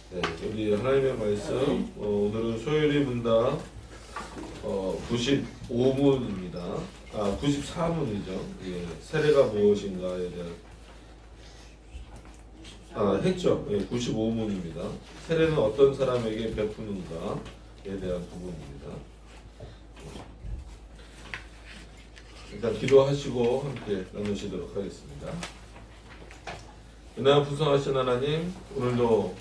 네, 우리 하나님의 말씀 오늘은 소율이 문답 95문입니다. 94문이죠. 예, 세례가 무엇인가에 대한 했죠. 예, 95문입니다. 세례는 어떤 사람에게 베푸는가에 대한 부분입니다. 일단 기도하시고 함께 나누시도록 하겠습니다. 은혜와 풍성하신 하나님, 오늘도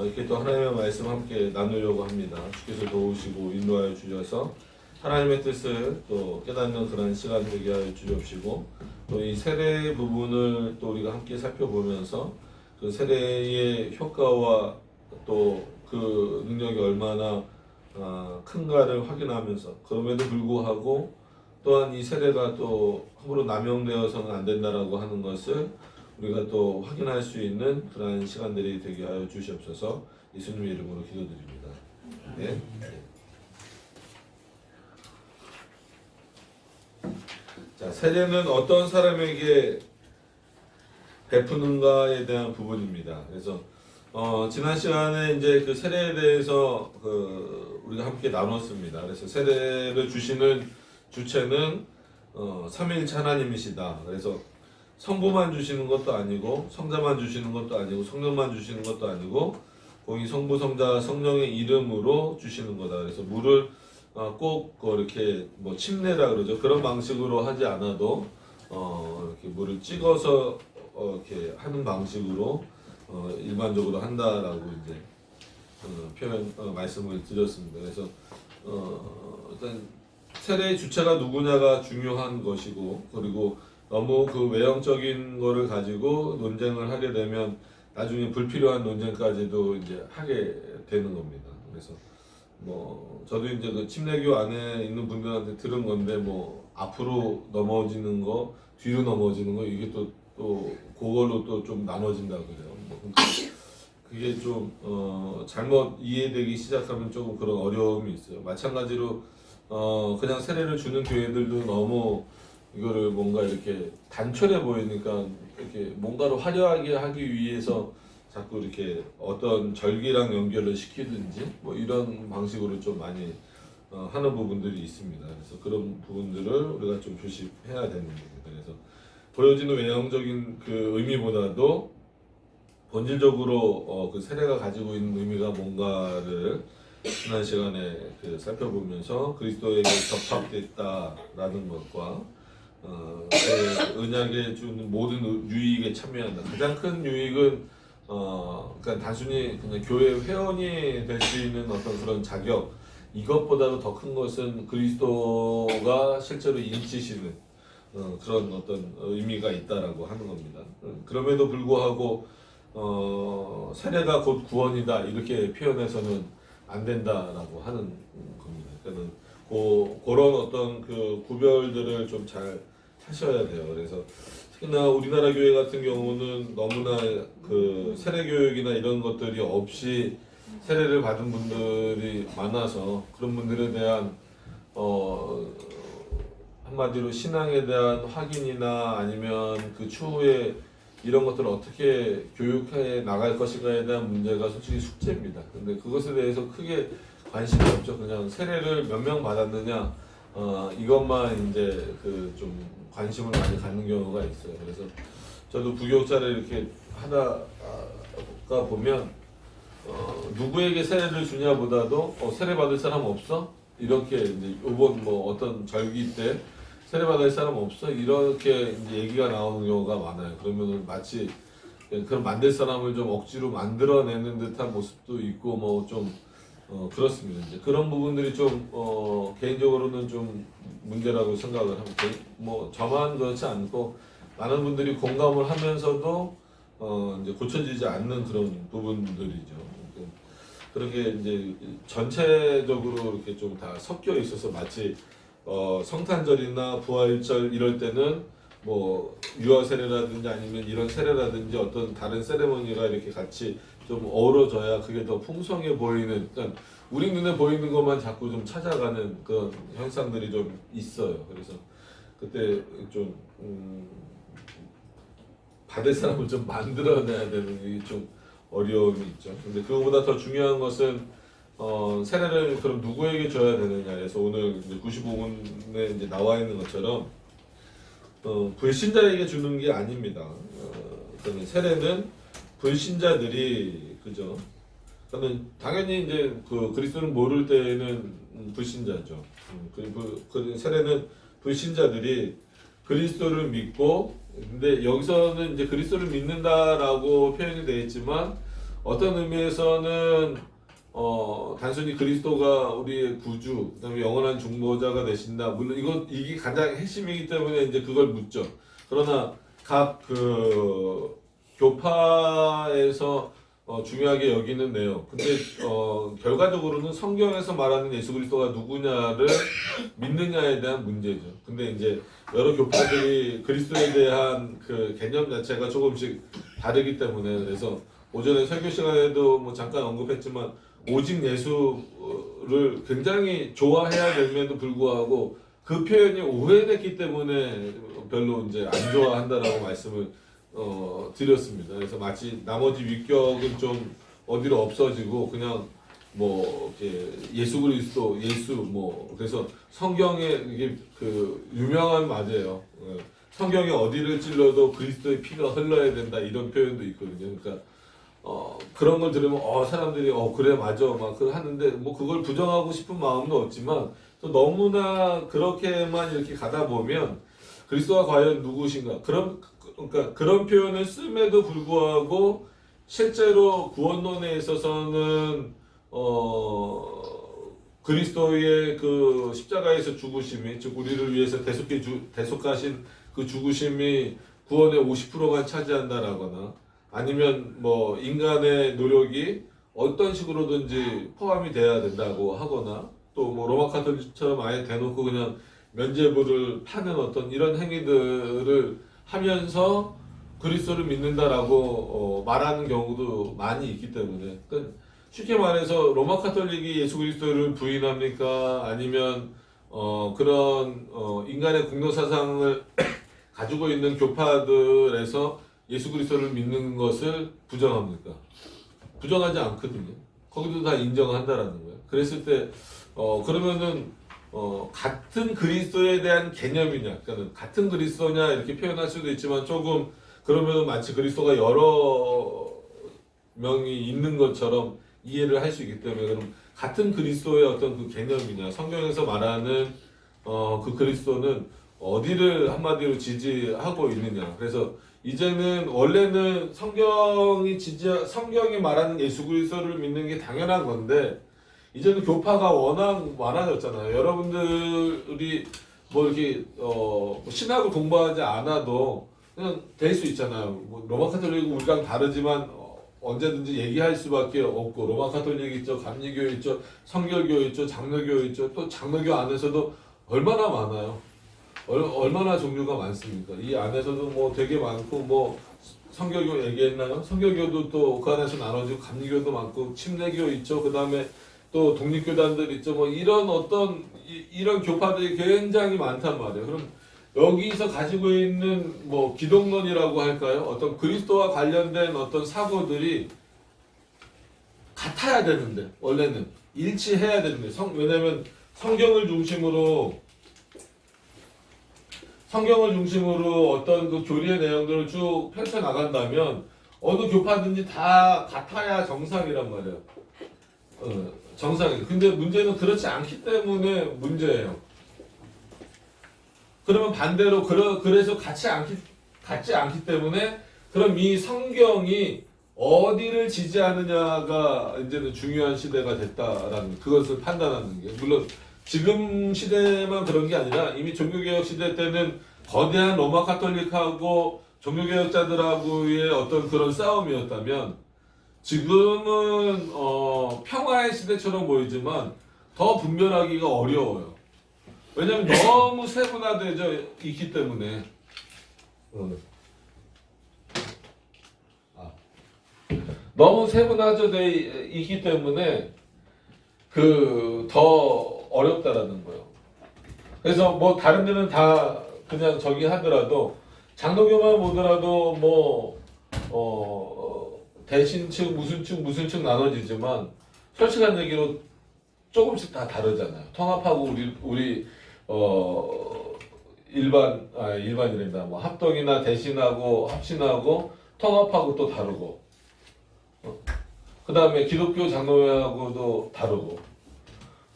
이렇게 또 하나님의 말씀 함께 나누려고 합니다. 주께서 도우시고 인도하여 주셔서 하나님의 뜻을 또 깨닫는 그런 시간 되게 하여 주옵시고, 또 이 세례 부분을 또 우리가 함께 살펴보면서 그 세례의 효과와 또 그 능력이 얼마나 큰가를 확인하면서, 그럼에도 불구하고 또한 이 세례가 또 함부로 남용되어서는 안 된다라고 하는 것을 우리가 또 확인할 수 있는 그러한 시간들이 되게 하여 주시옵소서. 예수님의 이름으로 기도드립니다. 네. 자, 세례는 어떤 사람에게 베푸는가에 대한 부분입니다. 그래서 지난 시간에 이제 그 세례에 대해서 우리가 함께 나눴습니다. 그래서 세례를 주시는 주체는 삼위일체 하나님이시다. 그래서 성부만 주시는 것도 아니고 성자만 주시는 것도 아니고 성령만 주시는 것도 아니고 공이 성부 성자 성령의 이름으로 주시는 거다. 그래서 물을 꼭 이렇게 뭐 침례라 그러죠. 그런 방식으로 하지 않아도 이렇게 물을 찍어서 이렇게 하는 방식으로 일반적으로 한다라고 이제 표현 말씀을 드렸습니다. 그래서 일단 세례의 주체가 누구냐가 중요한 것이고, 그리고 너무 그 외형적인 거를 가지고 논쟁을 하게 되면 나중에 불필요한 논쟁까지도 이제 하게 되는 겁니다. 그래서 뭐 저도 이제 그 침례교 안에 있는 분들한테 들은 건데, 뭐 앞으로 넘어지는 거, 뒤로 넘어지는 거, 이게 또 그걸로 또 좀 나눠진다 그래요. 뭐 그게 좀 잘못 이해되기 시작하면 조금 그런 어려움이 있어요. 마찬가지로 그냥 세례를 주는 교회들도 너무 이거를 뭔가 이렇게 단촐해 보이니까 이렇게 뭔가를 화려하게 하기 위해서 자꾸 이렇게 어떤 절기랑 연결을 시키든지 뭐 이런 방식으로 좀 많이 하는 부분들이 있습니다. 그래서 그런 부분들을 우리가 좀 조심해야 되는 겁니다. 그래서 보여지는 외형적인 그 의미보다도 본질적으로 그 세례가 가지고 있는 의미가 뭔가를 지난 시간에 살펴보면서 그리스도에게 접합됐다라는 것과 그 언약에 주는 모든 유익에 참여한다. 가장 큰 유익은 그러니까 단순히 그냥 교회 회원이 될 수 있는 어떤 그런 자격, 이것보다도 더 큰 것은 그리스도가 실제로 인치시는 그런 어떤 의미가 있다라고 하는 겁니다. 그럼에도 불구하고 세례가 곧 구원이다 이렇게 표현해서는 안 된다라고 하는 겁니다. 그러니까 그런 어떤 그 구별들을 좀 잘 하셔야 돼요. 그래서 특히나 우리나라 교회 같은 경우는 너무나 그 세례 교육이나 이런 것들이 없이 세례를 받은 분들이 많아서 그런 분들에 대한 한마디로 신앙에 대한 확인이나 아니면 그 추후에 이런 것들을 어떻게 교육해 나갈 것인가에 대한 문제가 솔직히 숙제입니다. 근데 그것에 대해서 크게 관심이 없죠. 그냥 세례를 몇 명 받았느냐, 이것만 이제 그 좀 관심을 많이 갖는 경우가 있어요. 그래서 저도 부교육자를 이렇게 하다가 보면 누구에게 세례를 주냐보다도 세례 받을 사람 없어? 이렇게 이제 요번 뭐 어떤 절기 때 세례 받을 사람 없어? 이렇게 이제 얘기가 나오는 경우가 많아요. 그러면은 마치 그런 만들 사람을 좀 억지로 만들어내는 듯한 모습도 있고 뭐 좀 그렇습니다. 이제 그런 부분들이 좀 개인적으로는 좀 문제라고 생각을 합니다. 뭐 저만 그렇지 않고 많은 분들이 공감을 하면서도 이제 고쳐지지 않는 그런 부분들이죠. 그런 게 이제 전체적으로 이렇게 좀 다 섞여 있어서 마치 성탄절이나 부활절 이럴 때는 뭐 유아 세례라든지 아니면 이런 세례라든지 어떤 다른 세레머니가 이렇게 같이 좀 어우러져야 그게 더 풍성해 보이는, 그러니까 우리 눈에 보이는 것만 자꾸 좀 찾아가는 그런 현상들이 좀 있어요. 그래서 그때 좀 받을 사람을 좀 만들어내야 되는 게 좀 어려움이 있죠. 근데 그거보다 더 중요한 것은 세례를 그럼 누구에게 줘야 되느냐 해서 오늘 95분에 이제 나와 있는 것처럼 불신자에게 주는 게 아닙니다. 그러면 세례는 불신자들이 그죠. 그러면 당연히 이제 그 그리스도를 모를 때에는 불신자죠. 그 세례는 불신자들이 그리스도를 믿고 근데 여기서는 이제 그리스도를 믿는다라고 표현이 되어 있지만 어떤 의미에서는 단순히 그리스도가 우리의 구주, 그다음에 영원한 중보자가 되신다. 물론 이게 가장 핵심이기 때문에 이제 그걸 묻죠. 그러나 각 그 교파에서 중요하게 여기는 내용. 근데 결과적으로는 성경에서 말하는 예수 그리스도가 누구냐를 믿느냐에 대한 문제죠. 근데 이제 여러 교파들이 그리스도에 대한 그 개념 자체가 조금씩 다르기 때문에 그래서 오전에 설교 시간에도 뭐 잠깐 언급했지만 오직 예수를 굉장히 좋아해야 됨에도 불구하고 그 표현이 오해됐기 때문에 별로 이제 안 좋아한다라고 말씀을 드렸습니다. 그래서 마치 나머지 위격은 좀 어디로 없어지고 그냥 뭐 이렇게 예수 그리스도 예수 뭐 그래서 성경에 이게 그 유명한 말이에요. 성경에 어디를 찔러도 그리스도의 피가 흘러야 된다 이런 표현도 있거든요. 그러니까 그런 걸 들으면 사람들이 그래 맞아 막 하는데 뭐 그걸 부정하고 싶은 마음도 없지만 또 너무나 그렇게만 이렇게 가다 보면 그리스도가 과연 누구신가 그러니까 그런 표현을 씀에도 불구하고 실제로 구원론에 있어서는 그리스도의 그 십자가에서 죽으심이 즉 우리를 위해서 대속하신 그 죽으심이 구원의 50%만 차지한다라거나 아니면 뭐 인간의 노력이 어떤 식으로든지 포함이 돼야 된다고 하거나 또 뭐 로마 카톨릭처럼 아예 대놓고 그냥 면죄부를 파는 어떤 이런 행위들을 하면서 그리스도를 믿는다라고 말하는 경우도 많이 있기 때문에 그러니까 쉽게 말해서 로마 카톨릭이 예수 그리스도를 부인합니까? 아니면 그런 인간의 공동 사상을 가지고 있는 교파들에서 예수 그리스도를 믿는 것을 부정합니까? 부정하지 않거든요. 거기도 다 인정한다라는 거예요. 그랬을 때 그러면은 같은 그리스도에 대한 개념이냐, 그러니까 같은 그리스도냐 이렇게 표현할 수도 있지만 조금 그러면은 마치 그리스도가 여러 명이 있는 것처럼 이해를 할 수 있기 때문에 그럼 같은 그리스도의 어떤 그 개념이냐, 성경에서 말하는 그 그리스도는 어디를 한마디로 지지하고 있느냐. 그래서 이제는 원래는 성경이 말하는 예수 그리스도를 믿는 게 당연한 건데 이제는 교파가 워낙 많아졌잖아요. 여러분들이 뭐 이렇게 신학을 공부하지 않아도 그냥 될 수 있잖아요. 뭐 로마 카톨릭은 우리랑 다르지만 언제든지 얘기할 수밖에 없고 로마 카톨릭 있죠, 감리교 있죠, 성결교 있죠, 장로교 있죠. 또 장로교 안에서도 얼마나 많아요. 얼마나 종류가 많습니까? 이 안에서도 뭐 되게 많고 뭐 성결교 얘기했나요? 성결교도 또 그 안에서 나눠지고 감리교도 많고 침례교 있죠. 그 다음에 또 독립교단들 있죠. 뭐 이런 이런 교파들이 굉장히 많단 말이에요. 그럼 여기서 가지고 있는 뭐 기독론이라고 할까요? 어떤 그리스도와 관련된 어떤 사고들이 같아야 되는데 원래는 일치해야 되는데 왜냐면 성경을 중심으로 어떤 그 교리의 내용들을 쭉 펼쳐 나간다면 어느 교파든지 다 같아야 정상이란 말이에요. 정상이. 근데 문제는 그렇지 않기 때문에 문제예요. 그러면 반대로 그래서 같지 않기 때문에 그럼 이 성경이 어디를 지지하느냐가 이제는 중요한 시대가 됐다라는 그것을 판단하는 게 물론 지금 시대만 그런 게 아니라 이미 종교개혁 시대 때는 거대한 로마 카톨릭하고 종교개혁자들하고의 어떤 그런 싸움이었다면 지금은 평화의 시대처럼 보이지만 더 분별하기가 어려워요. 왜냐하면 너무 세분화되어 있기 때문에 너무 세분화되어 있기 때문에 더 어렵다라는 거예요. 그래서 뭐 다른 데는 다 그냥 저기 하더라도 장로교만 보더라도 뭐 대신층 무슨 층 나눠지지만 솔직한 얘기로 조금씩 다 다르잖아요. 통합하고 우리 일반이란다. 뭐 합동이나 대신하고 합신하고 통합하고 또 다르고, 그 다음에 기독교 장로회하고도 다르고,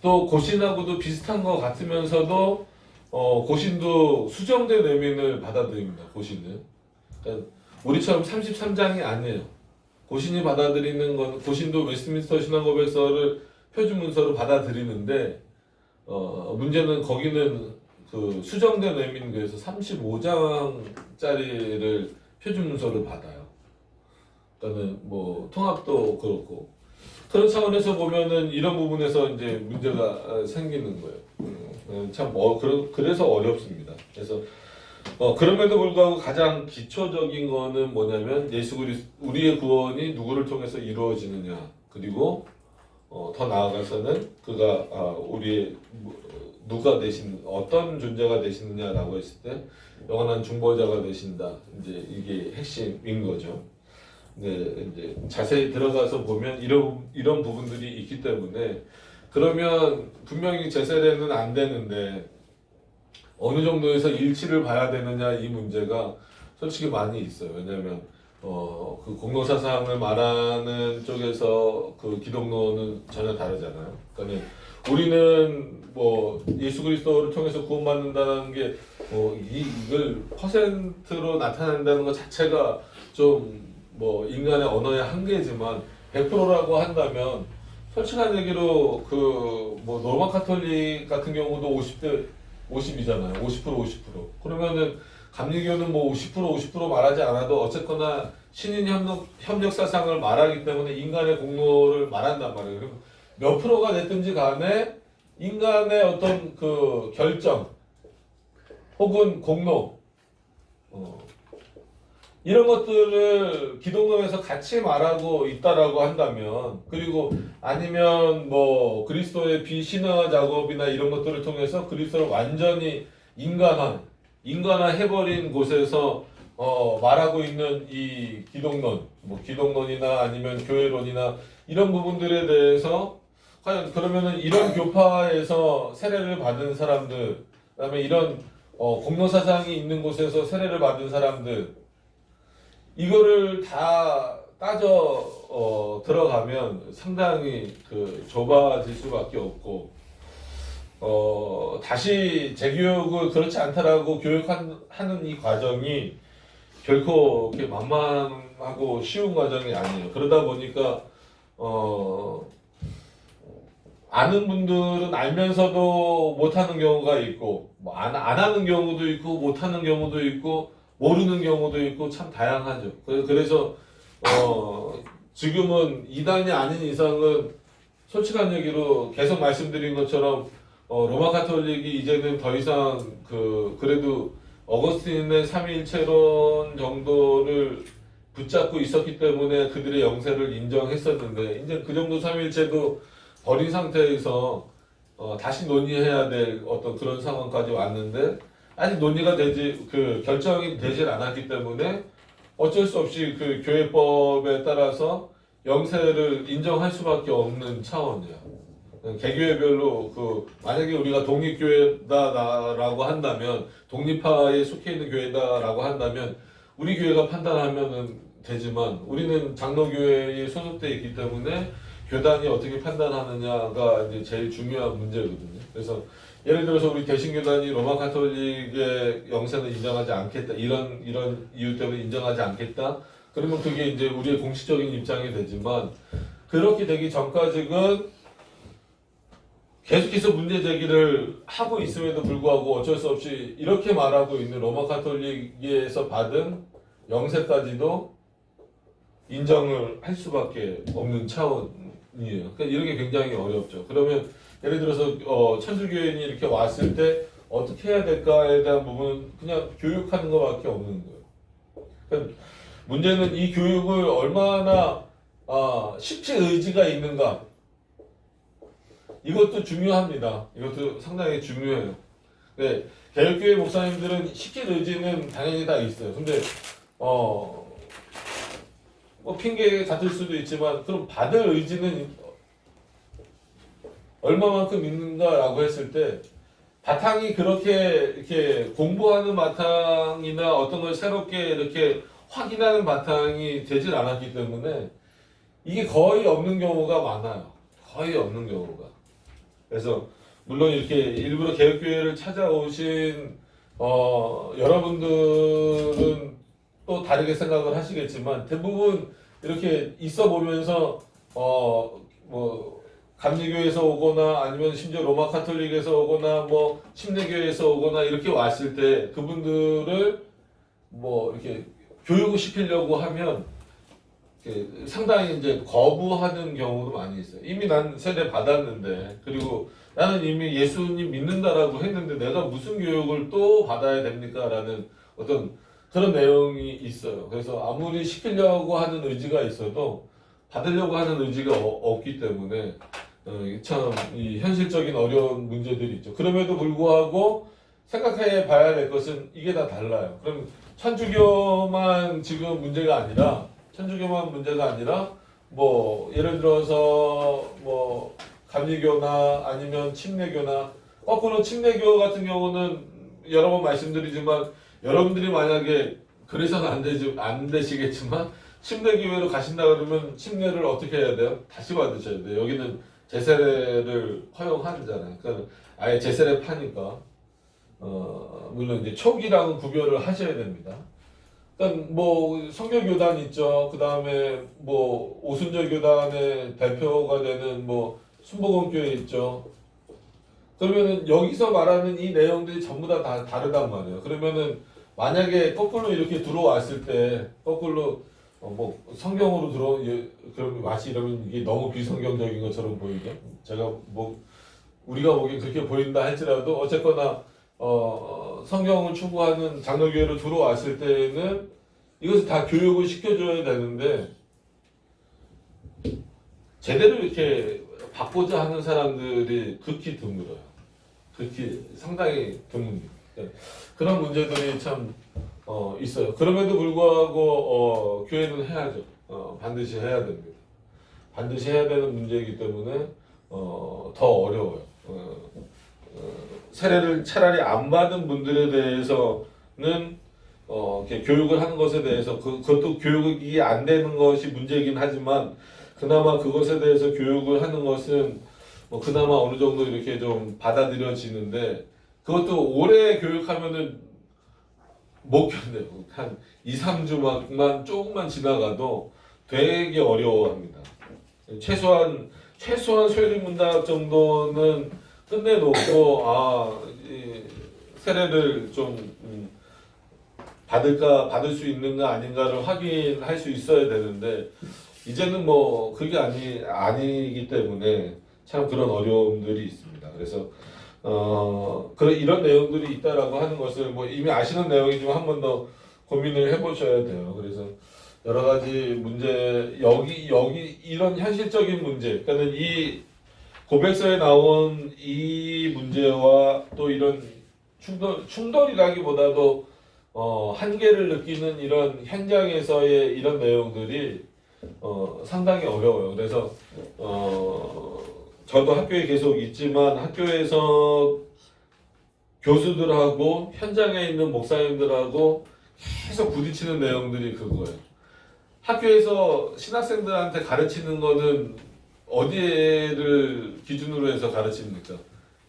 또 고신하고도 비슷한 것 같으면서도 고신도 수정된 의미를 받아들입니다. 고신은 그러니까 우리처럼 33장이 아니에요. 고신이 받아들이는 건 고신도 웨스트민스터 신앙고백서를 표준문서로 받아들이는데 문제는 거기는 그 수정된 의미는 그래서 35장짜리를 표준문서를 받아요. 그러니까는 뭐 통합도 그렇고 그런 차원에서 보면은 이런 부분에서 이제 문제가 생기는 거예요. 그래서 어렵습니다. 그래서 그럼에도 불구하고 가장 기초적인 거는 뭐냐면 예수 그리스도 우리의 구원이 누구를 통해서 이루어지느냐, 그리고 더 나아가서는 그가 우리의 누가 되신 어떤 존재가 되시느냐라고 했을 때 영원한 중보자가 되신다. 이제 이게 핵심인 거죠. 네, 이제 자세히 들어가서 보면 이런 부분들이 있기 때문에 그러면 분명히 제 세례는 안 되는데 어느 정도에서 일치를 봐야 되느냐 이 문제가 솔직히 많이 있어요. 왜냐하면 그 공로 사상을 말하는 쪽에서 그 기독론은 전혀 다르잖아요. 그러니까 우리는 뭐 예수 그리스도를 통해서 구원받는다는 게 이걸 퍼센트로 나타낸다는 것 자체가 좀 뭐 인간의 언어의 한계지만 100%라고 한다면 솔직한 얘기로 그 뭐 로마 카톨릭 같은 경우도 50대 50이잖아요. 50% 50%. 그러면은 감리교는 뭐 50% 말하지 않아도 어쨌거나 신인 협력 사상을 말하기 때문에 인간의 공로를 말한단 말이에요. 그럼 몇 프로가 됐든지 간에 인간의 어떤 그 결정 혹은 공로 이런 것들을 기독론에서 같이 말하고 있다라고 한다면, 그리고 아니면 뭐 그리스도의 비신화 작업이나 이런 것들을 통해서 그리스도를 완전히 인간화해버린 곳에서 말하고 있는 이 기독론, 뭐 기독론이나 아니면 교회론이나 이런 부분들에 대해서 과연 그러면은 이런 교파에서 세례를 받은 사람들, 그다음에 이런 공로 사상이 있는 곳에서 세례를 받은 사람들, 이거를 다 따져 들어가면 상당히 그 좁아질 수밖에 없고, 다시 재교육을 그렇지 않다라고 교육하는 이 과정이 결코 그렇게 만만하고 쉬운 과정이 아니에요. 그러다 보니까 아는 분들은 알면서도 못하는 경우가 있고, 뭐 안 하는 경우도 있고, 못하는 경우도 있고, 모르는 경우도 있고, 참 다양하죠. 그래서 지금은 이단이 아닌 이상은 솔직한 얘기로 계속 말씀드린 것처럼 로마 카톨릭이 이제는 더 이상 그래도 어거스틴의 삼위일체론 정도를 붙잡고 있었기 때문에 그들의 영세를 인정했었는데, 이제 그 정도 삼위일체도 버린 상태에서 다시 논의해야 될 어떤 그런 상황까지 왔는데, 아직 논의가 결정이 되질 않았기 때문에 어쩔 수 없이 그 교회법에 따라서 영세를 인정할 수밖에 없는 차원이야. 개교회별로 만약에 우리가 독립교회다라고 한다면, 독립파에 속해 있는 교회다라고 한다면 우리 교회가 판단하면은 되지만, 우리는 장로교회에 소속돼 있기 때문에 교단이 어떻게 판단하느냐가 이제 제일 중요한 문제거든요. 그래서 예를 들어서 우리 개신교단이 로마 카톨릭의 영세는 인정하지 않겠다, 이런 이유 때문에 인정하지 않겠다, 그러면 그게 이제 우리의 공식적인 입장이 되지만, 그렇게 되기 전까지는 계속해서 문제 제기를 하고 있음에도 불구하고 어쩔 수 없이 이렇게 말하고 있는 로마 카톨릭에서 받은 영세까지도 인정을 할 수밖에 없는 차원이에요. 그러니까 이런 게 굉장히 어렵죠. 그러면 예를 들어서 천주교인이 이렇게 왔을 때 어떻게 해야 될까에 대한 부분은 그냥 교육하는 것밖에 없는 거예요. 그러니까 문제는 이 교육을 얼마나 십지 의지가 있는가, 이것도 중요합니다. 이것도 상당히 중요해요. 네, 개혁교회 목사님들은 십지 의지는 당연히 다 있어요. 근데 뭐 핑계 같을 수도 있지만 그럼 받을 의지는 얼마만큼 있는가라고 했을 때 바탕이 그렇게 이렇게 공부하는 바탕이나 어떤 걸 새롭게 이렇게 확인하는 바탕이 되질 않았기 때문에 이게 거의 없는 경우가 많아요. 거의 없는 경우가. 그래서 물론 이렇게 일부러 개혁교회를 찾아오신 여러분들은 또 다르게 생각을 하시겠지만 대부분 이렇게 있어 보면서 뭐 감리교에서 오거나 아니면 심지어 로마 카톨릭에서 오거나 뭐 침례교에서 오거나 이렇게 왔을 때 그분들을 뭐 이렇게 교육을 시키려고 하면 상당히 이제 거부하는 경우도 많이 있어요. 이미 난 세례 받았는데 그리고 나는 이미 예수님 믿는다라고 했는데 내가 무슨 교육을 또 받아야 됩니까? 라는 어떤 그런 내용이 있어요. 그래서 아무리 시키려고 하는 의지가 있어도 받으려고 하는 의지가 없기 때문에 참 이 현실적인 어려운 문제들이 있죠. 그럼에도 불구하고 생각해 봐야 될 것은 이게 다 달라요. 그럼 천주교만 지금 문제가 아니라 뭐 예를 들어서 뭐 감리교나 아니면 침례교나 거꾸로 침례교 같은 경우는 여러 번 말씀드리지만 여러분들이 만약에 그래서는 안 되시겠지만 침례교회로 가신다 그러면 침례를 어떻게 해야 돼요? 다시 받으셔야 돼요. 여기는 제세례를 허용하잖아요. 그러니까 아예 제세례 파니까 물론 이제 초기랑은 구별을 하셔야 됩니다. 일단 뭐 성결교단 있죠. 그 다음에 뭐 오순절 교단의 대표가 되는 뭐 순복음교회 있죠. 그러면은 여기서 말하는 이 내용들이 전부 다 다르단 말이에요. 그러면은 만약에 거꾸로 이렇게 들어왔을 때 거꾸로 뭐 성경으로 그럼 마치 이러면 이게 너무 비성경적인 것처럼 보이죠. 제가 뭐 우리가 보기엔 그렇게 보인다 할지라도 어쨌거나 성경을 추구하는 장로교회로 들어왔을 때는 이것을 다 교육을 시켜줘야 되는데 제대로 이렇게 받고자 하는 사람들이 극히 드물어요. 극히 상당히 드뭅니다. 그런 문제들이 참 있어요. 그럼에도 불구하고 교회는 해야죠. 반드시 해야 됩니다. 반드시 해야 되는 문제이기 때문에 더 어려워요. 세례를 차라리 안 받은 분들에 대해서는 이렇게 교육을 하는 것에 대해서 그것도 교육이 안 되는 것이 문제이긴 하지만 그나마 그것에 대해서 교육을 하는 것은 뭐 그나마 어느 정도 이렇게 좀 받아들여지는데 그것도 오래 교육하면은 못 견뎌요. 한 2, 3주만 조금만 지나가도 되게 어려워합니다. 최소한 소리문답 정도는 끝내놓고 이 세례를 좀 받을 수 있는가 아닌가를 확인할 수 있어야 되는데 이제는 뭐 그게 아니기 때문에 참 그런 어려움들이 있습니다. 그래서 이런 내용들이 있다라고 하는 것을 뭐 이미 아시는 내용이지만 한 번 더 고민을 해보셔야 돼요. 그래서 여러 가지 문제 여기 이런 현실적인 문제, 그러니까 이 고백서에 나온 이 문제와 또 이런 충돌이라기보다도 한계를 느끼는 이런 현장에서의 이런 내용들이 상당히 어려워요. 그래서 저도 학교에 계속 있지만 학교에서 교수들하고 현장에 있는 목사님들하고 계속 부딪히는 내용들이 그거예요. 학교에서 신학생들한테 가르치는 거는 어디를 기준으로 해서 가르칩니까?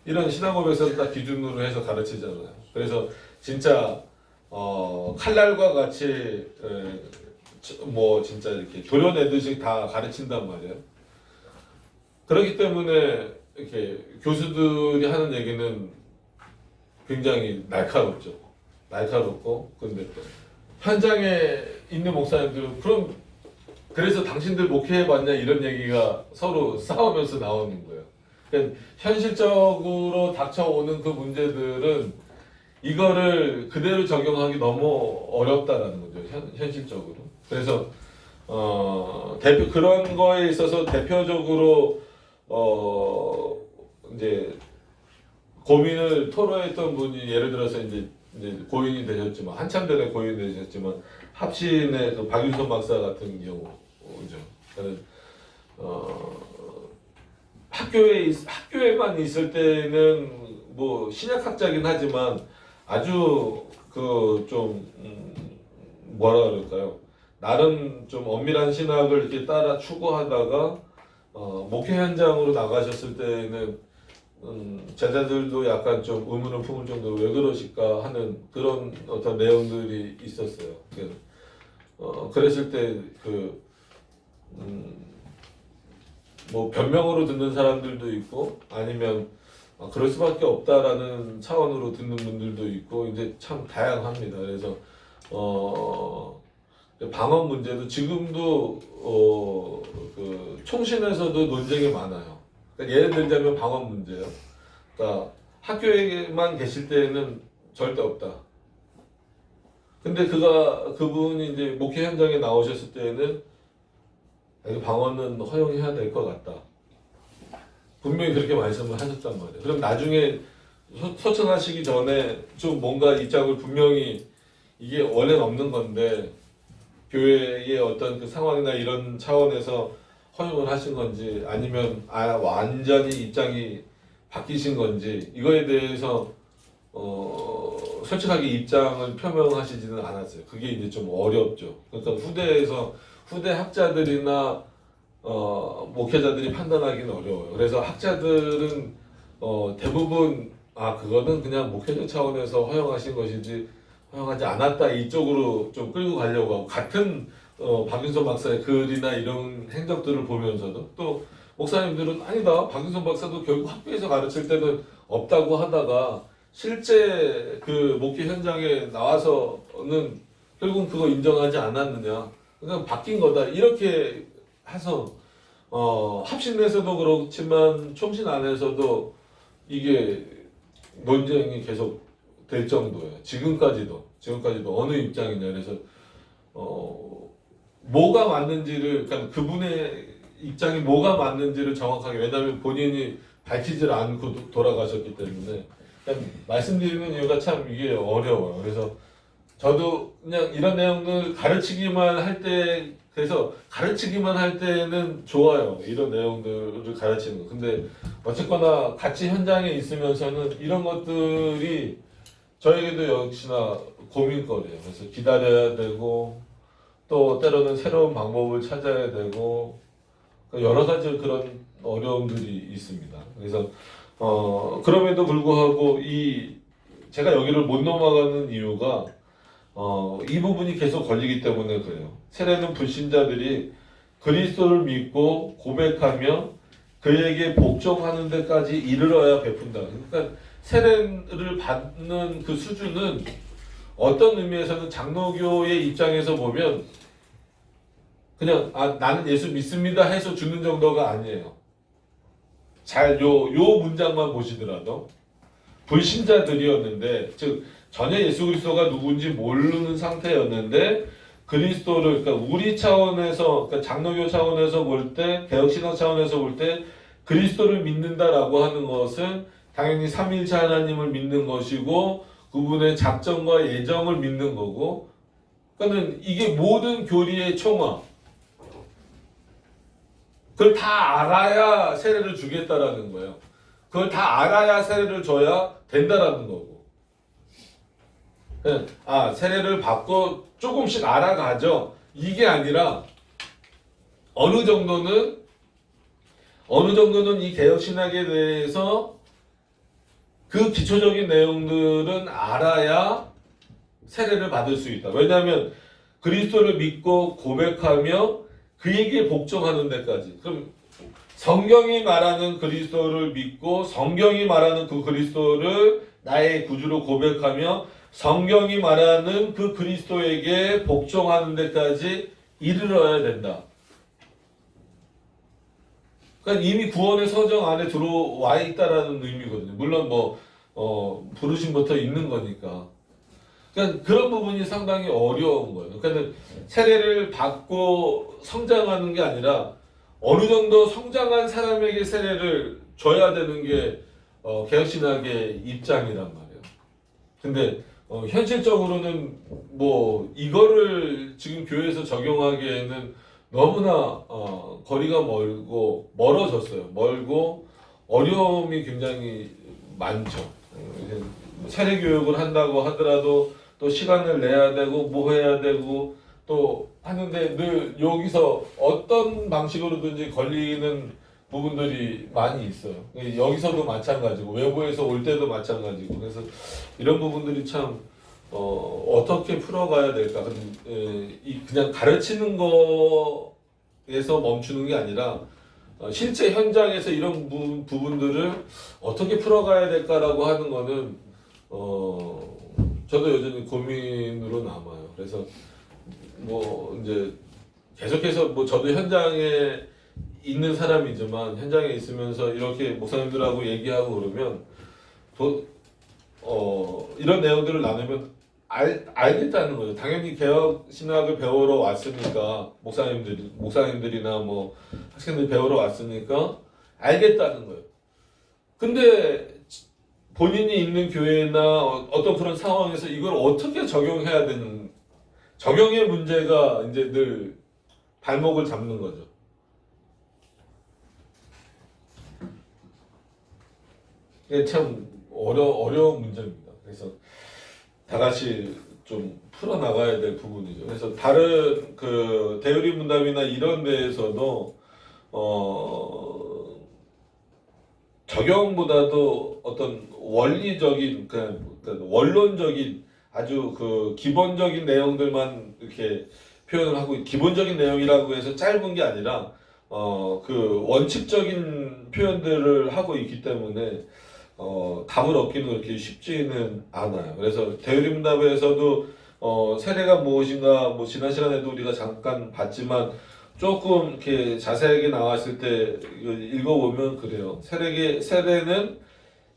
이런 신학업에서 딱 기준으로 해서 가르치잖아요. 그래서 진짜 칼날과 같이 뭐 진짜 이렇게 도려내듯이 다 가르친단 말이에요. 그렇기 때문에 이렇게 교수들이 하는 얘기는 굉장히 날카롭고 근데 현장에 있는 목사님들은 그래서 당신들 목회해봤냐 이런 얘기가 서로 싸우면서 나오는 거예요. 그러니까 현실적으로 닥쳐오는 그 문제들은 이거를 그대로 적용하기 너무 어렵다라는 거죠. 현실적으로. 그래서 그런 거에 있어서 대표적으로 이제 고민을 토로했던 분이 예를 들어서 이제 고인이 되셨지만 한참 전에 고인이 되셨지만 합신의 그 박윤선 박사 같은 경우 그러니까 학교에만 있을 때는 뭐 신약학자긴 하지만 아주 그 좀 뭐라 그럴까요? 나름 좀 엄밀한 신학을 이렇게 따라 추구하다가 목회 현장으로 나가셨을 때는 제자들도 약간 좀 의문을 품을 정도로 왜 그러실까 하는 그런 어떤 내용들이 있었어요. 그랬을 때 뭐 변명으로 듣는 사람들도 있고 아니면 그럴 수밖에 없다라는 차원으로 듣는 분들도 있고 이제 참 다양합니다. 그래서 방언 문제도 지금도 그 총신에서도 논쟁이 많아요. 그러니까 예를 들자면 방언 문제요. 그러니까 학교에만 계실 때는 절대 없다. 근데 그분이 이제 목회 현장에 나오셨을 때는 방언은 허용해야 될 것 같다. 분명히 그렇게 말씀을 하셨단 말이에요. 그럼 나중에 소천하시기 전에 좀 뭔가 입장을 분명히 이게 원래는 없는 건데 교회의 어떤 그 상황이나 이런 차원에서 허용을 하신 건지 아니면 완전히 입장이 바뀌신 건지 이거에 대해서 솔직하게 입장을 표명하시지는 않았어요. 그게 이제 좀 어렵죠. 그러니까 후대 학자들이나 목회자들이 판단하기는 어려워요. 그래서 학자들은 대부분 그거는 그냥 목회적 차원에서 허용하신 것이지 허용하지 않았다 이쪽으로 좀 끌고 가려고 하고 같은 박윤선 박사의 글이나 이런 행적들을 보면서도 또 목사님들은 아니다 박윤선 박사도 결국 학교에서 가르칠 때는 없다고 하다가 실제 그 목회 현장에 나와서는 결국 그거 인정하지 않았느냐 그러니까 바뀐 거다 이렇게 해서 합신 내에서도 그렇지만 총신 안에서도 이게 논쟁이 계속 될 정도예요. 지금까지도 어느 입장이냐 그래서 뭐가 맞는지를 그러니까 그분의 입장이 뭐가 맞는지를 정확하게 왜냐하면 본인이 밝히질 않고 돌아가셨기 때문에 그냥 말씀드리는 이유가 참 이게 어려워요. 그래서 저도 그냥 이런 내용을 가르치기만 할 때는 좋아요. 이런 내용들을 가르치는 거. 근데 어쨌거나 같이 현장에 있으면서는 이런 것들이 저에게도 역시나 고민거리예요. 그래서 기다려야 되고 또 때로는 새로운 방법을 찾아야 되고 여러 가지 그런 어려움들이 있습니다. 그래서 그럼에도 불구하고 제가 여기를 못 넘어가는 이유가 이 부분이 계속 걸리기 때문에 그래요. 세례는 불신자들이 그리스도를 믿고 고백하며 그에게 복종하는 데까지 이르러야 베푼다. 그러니까 세례를 받는 그 수준은 어떤 의미에서는 장로교의 입장에서 보면 그냥 나는 예수 믿습니다 해서 주는 정도가 아니에요. 요 문장만 보시더라도 불신자들이었는데 즉 전혀 예수 그리스도가 누군지 모르는 상태였는데 그리스도를 그러니까 우리 차원에서 그러니까 장로교 차원에서 볼 때 개혁신학 차원에서 볼 때 그리스도를 믿는다라고 하는 것은 당연히 삼위일체 하나님을 믿는 것이고 그분의 작정과 예정을 믿는 거고 그러니까 이게 모든 교리의 총화 그걸 다 알아야 세례를 주겠다라는 거예요. 그걸 다 알아야 세례를 줘야 된다라는 거고. 세례를 받고 조금씩 알아가죠. 이게 아니라 어느 정도는 이 개혁신학에 대해서 그 기초적인 내용들은 알아야 세례를 받을 수 있다. 왜냐하면 그리스도를 믿고 고백하며 그에게 복종하는 데까지. 그럼 성경이 말하는 그리스도를 믿고 성경이 말하는 그 그리스도를 나의 구주로 고백하며 성경이 말하는 그 그리스도에게 복종하는 데까지 이르러야 된다. 그러니까 이미 구원의 서정 안에 들어와 있다라는 의미거든요. 물론 부르심부터 있는 거니까. 그러니까 그런 부분이 상당히 어려운 거예요. 그러니까 세례를 받고 성장하는 게 아니라 어느 정도 성장한 사람에게 세례를 줘야 되는 게 개혁신학의 입장이란 말이에요. 근데 현실적으로는 이거를 지금 교회에서 적용하기에는 너무나 거리가 멀어졌어요. 멀고 어려움이 굉장히 많죠. 세례 교육을 한다고 하더라도 또 시간을 내야 되고 뭐 해야 되고 또 하는데 늘 여기서 어떤 방식으로든지 걸리는 부분들이 많이 있어요. 여기서도 마찬가지고 외부에서 올 때도 마찬가지고 그래서 이런 부분들이 참 어떻게 풀어가야 될까? 그냥 가르치는 거에서 멈추는 게 아니라 실제 현장에서 이런 부분들을 어떻게 풀어가야 될까라고 하는 거는 저도 여전히 고민으로 남아요. 그래서 뭐 이제 계속해서 뭐 저도 현장에 있는 사람이지만 현장에 있으면서 이렇게 목사님들하고 얘기하고 그러면 이런 내용들을 나누면 알겠다는 거죠. 당연히 개혁 신학을 배우러 왔으니까 목사님들이나 뭐 학생들 배우러 왔으니까 알겠다는 거예요. 근데 본인이 있는 교회나 어떤 그런 상황에서 이걸 어떻게 적용해야 되는 적용의 문제가 이제 늘 발목을 잡는 거죠. 이게 참 어려운 문제입니다. 그래서 다 같이 좀 풀어나가야 될 부분이죠. 그래서 다른 그 대의리 문답이나 이런 데에서도 적용보다도 어떤 원리적인 그러니까 원론적인 아주 그 기본적인 내용들만 이렇게 표현을 하고 기본적인 내용이라고 해서 짧은 게 아니라 그 원칙적인 표현들을 하고 있기 때문에 답을 얻기는 그렇게 쉽지는 않아요. 그래서 대의문답에서도 세례가 무엇인가 뭐 지난 시간에도 우리가 잠깐 봤지만 조금 이렇게 자세하게 나왔을 때 읽어보면 그래요. 세례는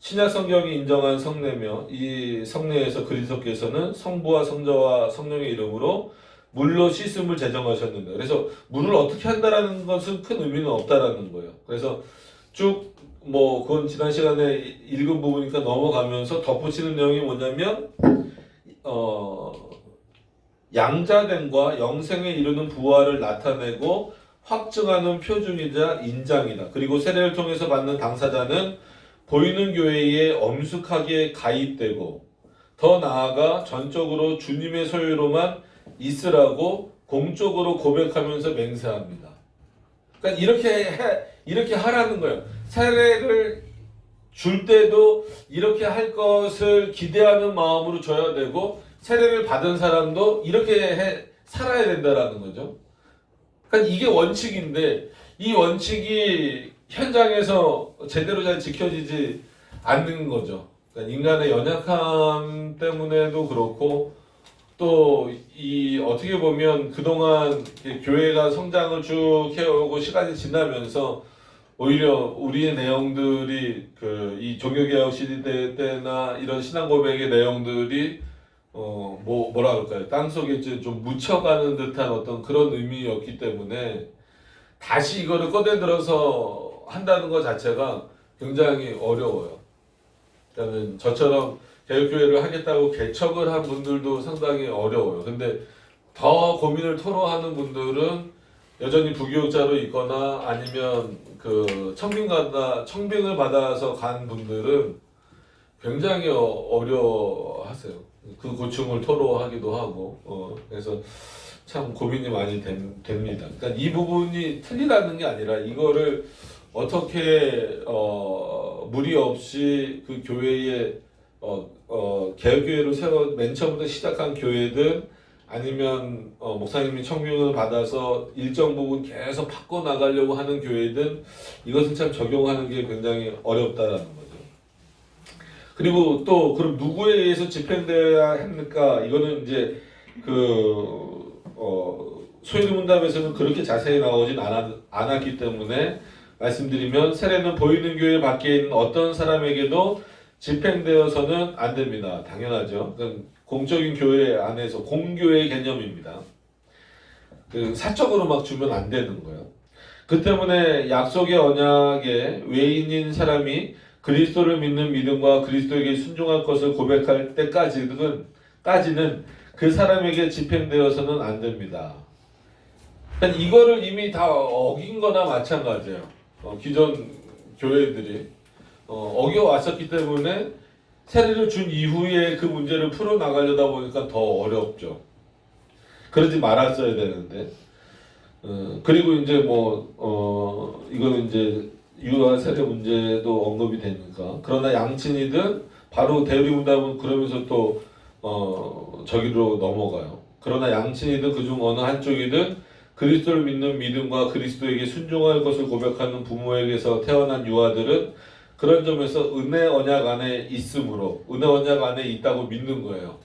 신약 성경이 인정한 성례며 이 성례에서 그리스도께서는 성부와 성자와 성령의 이름으로 물로 씻음을 제정하셨는데 그래서 물을 어떻게 한다라는 것은 큰 의미는 없다라는 거예요. 그래서 쭉 뭐 그건 지난 시간에 읽은 부분이니까 넘어가면서 덧붙이는 내용이 뭐냐면 양자됨과 영생에 이르는 부활을 나타내고 확증하는 표준이자 인장이다. 그리고 세례를 통해서 받는 당사자는 보이는 교회에 엄숙하게 가입되고 더 나아가 전적으로 주님의 소유로만 있으라고 공적으로 고백하면서 맹세합니다. 그러니까 이렇게 하라는 거예요. 세례를 줄 때도 이렇게 할 것을 기대하는 마음으로 줘야 되고 세례를 받은 사람도 이렇게 살아야 된다라는 거죠. 그러니까 이게 원칙인데 이 원칙이 현장에서 제대로 잘 지켜지지 않는 거죠. 그러니까 인간의 연약함 때문에도 그렇고 또 이 어떻게 보면 그동안 교회가 성장을 쭉 해오고 시간이 지나면서 오히려 우리의 내용들이 이 종교개혁 시대 때나 이런 신앙 고백의 내용들이 뭐라 그럴까요? 땅속에 좀 묻혀가는 듯한 어떤 그런 의미였기 때문에 다시 이거를 꺼내들어서 한다는 것 자체가 굉장히 어려워요. 그러니까 저처럼 개혁교회를 하겠다고 개척을 한 분들도 상당히 어려워요. 근데 더 고민을 토로하는 분들은 여전히 부교육자로 있거나 아니면 그 청빙을 받아서 간 분들은 굉장히 어려워하세요. 그 고충을 토로하기도 하고 그래서 참 고민이 많이 됩니다. 그러니까 이 부분이 틀리다는 게 아니라 이거를 어떻게 무리 없이 그 교회에 개혁교회로 맨 처음부터 시작한 교회든 아니면 목사님이 청빙을 받아서 일정 부분 계속 바꿔 나가려고 하는 교회든 이것은 참 적용하는 게 굉장히 어렵다라는 거죠. 그리고 또 그럼 누구에 의해서 집행돼야 합니까? 이거는 이제 소유리 문답에서는 그렇게 자세히 나오진 않았기 때문에 말씀드리면 세례는 보이는 교회 밖에 있는 어떤 사람에게도 집행되어서는 안 됩니다. 당연하죠. 공적인 교회 안에서 공교의 개념입니다. 사적으로 막 주면 안 되는 거예요. 그 때문에 약속의 언약에 외인인 사람이 그리스도를 믿는 믿음과 그리스도에게 순종할 것을 고백할 때까지는 그 사람에게 집행되어서는 안 됩니다. 그러니까 이거를 이미 다 어긴 거나 마찬가지예요. 기존 교회들이 어겨 왔었기 때문에 세례를 준 이후에 그 문제를 풀어 나가려다 보니까 더 어렵죠. 그러지 말았어야 되는데. 그리고 이제 이거는 이제 유아 세례 문제도 언급이 되니까. 그러나 양친이든 바로 대리문답은 그러면서 또 저기로 넘어가요. 그러나 양친이든 그중 어느 한쪽이든 그리스도를 믿는 믿음과 그리스도에게 순종할 것을 고백하는 부모에게서 태어난 유아들은 그런 점에서 은혜 언약 안에 있으므로 은혜 언약 안에 있다고 믿는 거예요.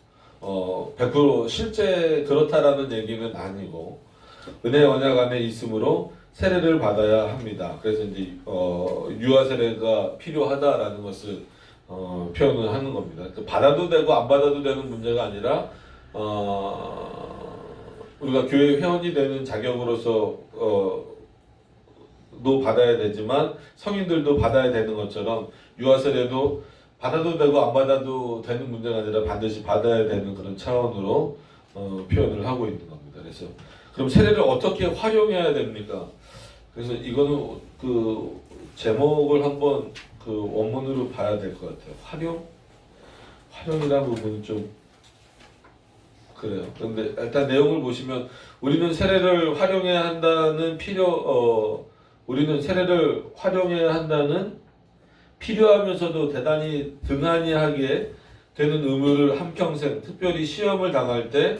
100% 실제 그렇다라는 얘기는 아니고 은혜 언약 안에 있으므로 세례를 받아야 합니다. 그래서 이제 유아 세례가 필요하다라는 것을 표현을 하는 겁니다. 받아도 되고 안 받아도 되는 문제가 아니라 우리가 교회 회원이 되는 자격으로서 도 받아야 되지만 성인들도 받아야 되는 것처럼 유아 세례도 받아도 되고 안 받아도 되는 문제가 아니라 반드시 받아야 되는 그런 차원으로 표현을 하고 있는 겁니다. 그래서 그럼 세례를 어떻게 활용해야 됩니까? 그래서 이거는 그 제목을 한번 그 원문으로 봐야 될 것 같아요. 활용이라는 부분이 좀 그래요. 그런데 일단 내용을 보시면 우리는 세례를 활용해야 한다는 우리는 세례를 활용해야 한다는 필요하면서도 대단히 등한히하게 되는 의무를 한평생 특별히 시험을 당할 때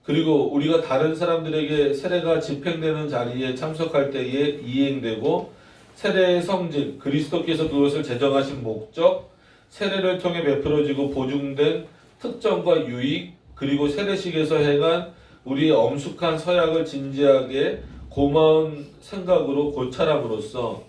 그리고 우리가 다른 사람들에게 세례가 집행되는 자리에 참석할 때에 이행되고 세례의 성질, 그리스도께서 그것을 제정하신 목적, 세례를 통해 베풀어지고 보증된 특정과 유익, 그리고 세례식에서 행한 우리의 엄숙한 서약을 진지하게 고마운 생각으로 고찰함으로써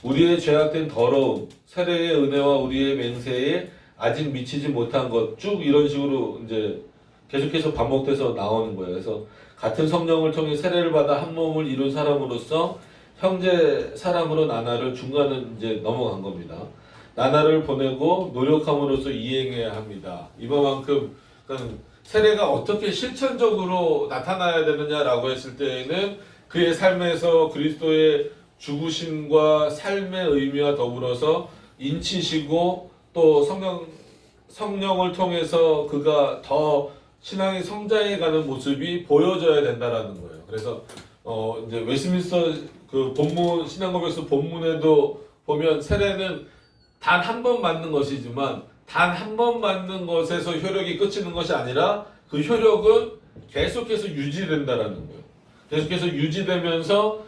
우리의 죄악된 더러움, 세례의 은혜와 우리의 맹세에 아직 미치지 못한 것 쭉 이런 식으로 이제 계속해서 반복돼서 나오는 거예요. 그래서 같은 성령을 통해 세례를 받아 한 몸을 이룬 사람으로서 형제 사람으로 나날을 중간은 이제 넘어간 겁니다. 나날을 보내고 노력함으로써 이행해야 합니다. 이만큼 그러니까 세례가 어떻게 실천적으로 나타나야 되느냐라고 했을 때에는 그의 삶에서 그리스도의 죽으심과 삶의 의미와 더불어서 인치시고 또 성령을 통해서 그가 더 신앙의 성장해가는 모습이 보여져야 된다라는 거예요. 그래서 이제 웨스민스터 그 본문 신앙고백서 본문에도 보면 세례는 단 한 번 맞는 것이지만 단 한 번 맞는 것에서 효력이 끝이는 것이 아니라 그 효력은 계속해서 유지된다라는 거예요. 계속해서 유지되면서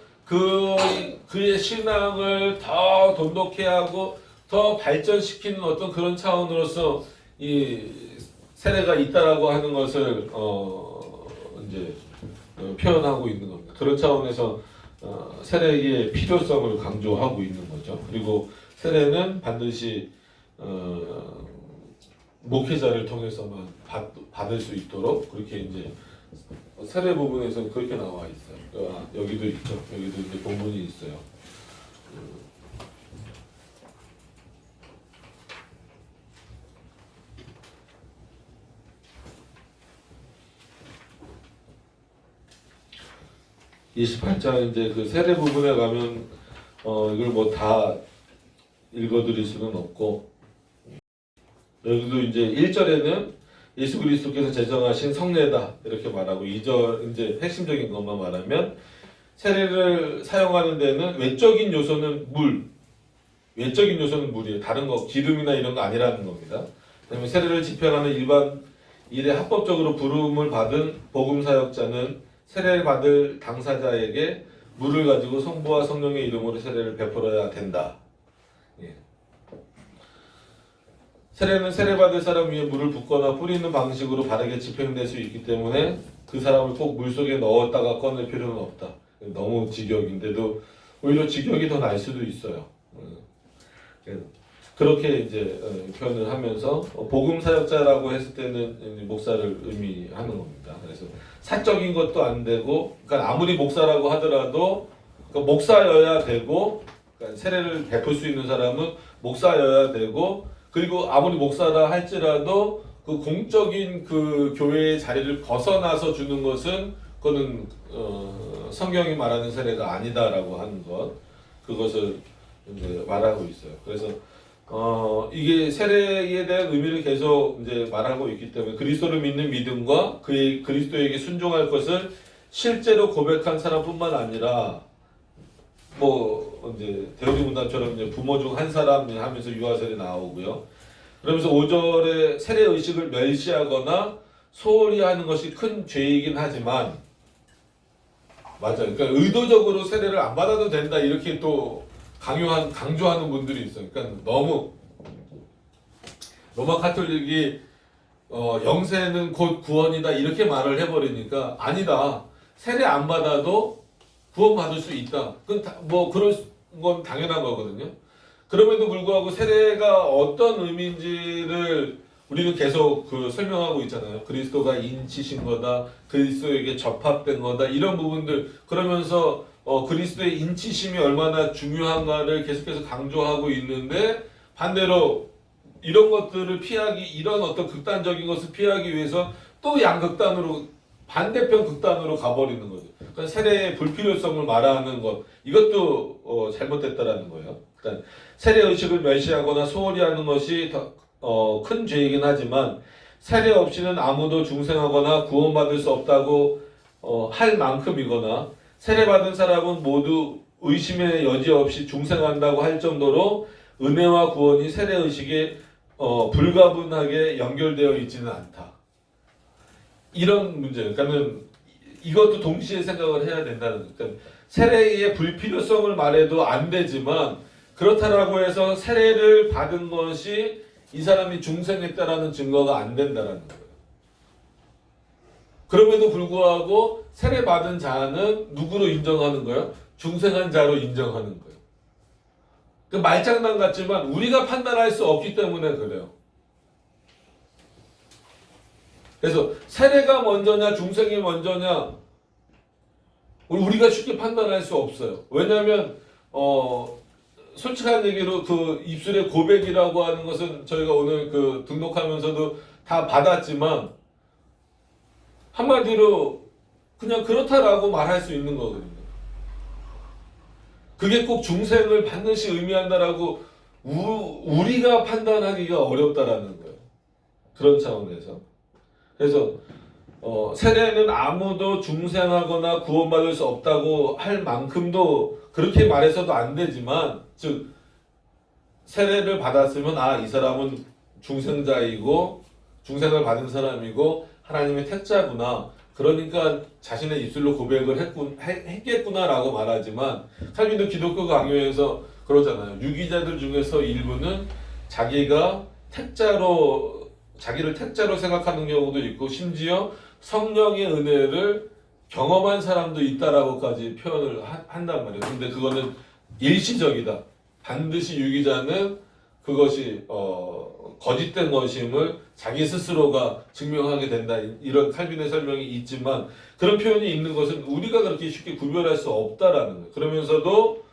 그의 신앙을 더 돈독해 하고 더 발전시키는 어떤 그런 차원으로서 이 세례가 있다라고 하는 것을 이제 표현하고 있는 겁니다. 그런 차원에서 세례의 필요성을 강조하고 있는 거죠. 그리고 세례는 반드시 목회자를 통해서만 받을 수 있도록 그렇게 이제 세례 부분에서 그렇게 나와 있어요. 여기도 있죠. 여기도 이제 본문이 있어요. 28장 이제 그 세례 부분에 가면 이걸 뭐 다 읽어드릴 수는 없고 여기도 이제 1절에는 예수 그리스도께서 제정하신 성례다 이렇게 말하고 2절 이제 핵심적인 것만 말하면 세례를 사용하는 데는 외적인 요소는 외적인 요소는 물이에요. 다른 거 기름이나 이런 거 아니라는 겁니다. 그다음에 세례를 집행하는 일반 일에 합법적으로 부름을 받은 복음 사역자는 세례를 받을 당사자에게 물을 가지고 성부와 성령의 이름으로 세례를 베풀어야 된다. 예. 세례는 세례받을 사람 위에 물을 붓거나 뿌리는 방식으로 바르게 집행될 수 있기 때문에 그 사람을 꼭 물속에 넣었다가 꺼낼 필요는 없다. 너무 직역인데도 오히려 직역이 더 날 수도 있어요. 그렇게 이제 표현을 하면서 복음 사역자라고 했을 때는 목사를 의미하는 겁니다. 그래서 사적인 것도 안 되고, 그러니까 아무리 목사라고 하더라도 그러니까 목사여야 되고, 그러니까 세례를 베풀 수 있는 사람은 목사여야 되고, 그리고 아무리 목사라 할지라도 그 공적인 그 교회의 자리를 벗어나서 주는 것은 그거는 성경이 말하는 세례가 아니다라고 하는 것, 그것을 이제 말하고 있어요. 그래서 이게 세례에 대한 의미를 계속 이제 말하고 있기 때문에 그리스도를 믿는 믿음과 그의 그리스도에게 순종할 것을 실제로 고백한 사람뿐만 아니라 뭐 이제 대우리 문답처럼 이제 부모 중 한 사람 하면서 유아세례 나오고요. 그러면서 5절에 세례 의식을 멸시하거나 소홀히 하는 것이 큰 죄이긴 하지만 맞아요. 그러니까 의도적으로 세례를 안 받아도 된다 이렇게 또 강조하는 분들이 있어요. 그러니까 너무 로마 카톨릭이 영세는 곧 구원이다 이렇게 말을 해버리니까 아니다. 세례 안 받아도 구원 받을 수 있다. 뭐 그럴 건 당연한 거거든요. 그럼에도 불구하고 세례가 어떤 의미인지를 우리는 계속 설명하고 있잖아요. 그리스도가 인치신 거다, 그리스도에게 접합된 거다 이런 부분들 그러면서 그리스도의 인치심이 얼마나 중요한가를 계속해서 강조하고 있는데 반대로 이런 것들을 피하기 이런 어떤 극단적인 것을 피하기 위해서 또 양극단으로 반대편 극단으로 가버리는 거죠. 그러니까 세례의 불필요성을 말하는 것 이것도 잘못됐다라는 거예요. 그러니까 세례 의식을 멸시하거나 소홀히 하는 것이 큰 죄이긴 하지만 세례 없이는 아무도 중생하거나 구원받을 수 없다고 할 만큼이거나 세례받은 사람은 모두 의심의 여지 없이 중생한다고 할 정도로 은혜와 구원이 세례 의식에 불가분하게 연결되어 있지는 않다. 이런 문제. 그러니까는 이것도 동시에 생각을 해야 된다는 거예요. 그러니까 세례의 불필요성을 말해도 안 되지만 그렇다라고 해서 세례를 받은 것이 이 사람이 중생했다라는 증거가 안 된다라는 거예요. 그럼에도 불구하고 세례 받은 자는 누구로 인정하는 거예요? 중생한 자로 인정하는 거예요. 그 말장난 같지만 우리가 판단할 수 없기 때문에 그래요. 그래서 세례가 먼저냐 중생이 먼저냐 우리가 쉽게 판단할 수 없어요. 왜냐하면 솔직한 얘기로 그 입술의 고백이라고 하는 것은 저희가 오늘 등록하면서도 다 받았지만 한마디로 그냥 그렇다라고 말할 수 있는 거거든요. 그게 꼭 중생을 반드시 의미한다라고 우리가 판단하기가 어렵다라는 거예요. 그런 차원에서. 그래서 세례는 아무도 중생하거나 구원받을 수 없다고 할 만큼도 그렇게 말해서도 안 되지만 즉 세례를 받았으면 이 사람은 중생자이고 중생을 받은 사람이고 하나님의 택자구나. 그러니까 자신의 입술로 고백을 했겠구나라고 말하지만 칼빈도 기독교 강요에서 그러잖아요. 유기자들 중에서 일부는 자기를 택자로 생각하는 경우도 있고 심지어 성령의 은혜를 경험한 사람도 있다라고까지 표현을 한단 말이에요. 근데 그거는 일시적이다. 반드시 유기자는 그것이 거짓된 것임을 자기 스스로가 증명하게 된다. 이런 칼빈의 설명이 있지만 그런 표현이 있는 것은 우리가 그렇게 쉽게 구별할 수 없다라는 거예요. 그러면서도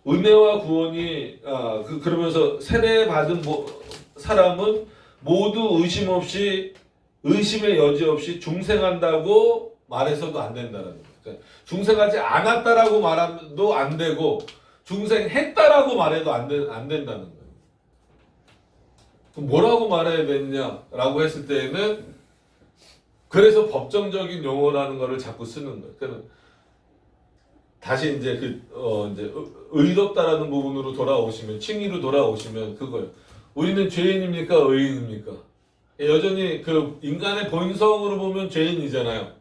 은혜와 구원이 그러면서 세례받은 사람은 모두 의심의 여지 없이 중생한다고 말해서도 안 된다는 거예요. 그러니까 중생하지 않았다라고 말해도 안 되고 중생했다라고 말해도 안 된다는 거예요. 그럼 뭐라고 말해야 되느냐라고 했을 때에는 그래서 법정적인 용어라는 거를 자꾸 쓰는 거예요. 그러니까 다시 이제 이제 의롭다라는 부분으로 돌아오시면 칭의로 돌아오시면 그거예요. 우리는 죄인입니까 의인입니까? 여전히 인간의 본성으로 보면 죄인이잖아요.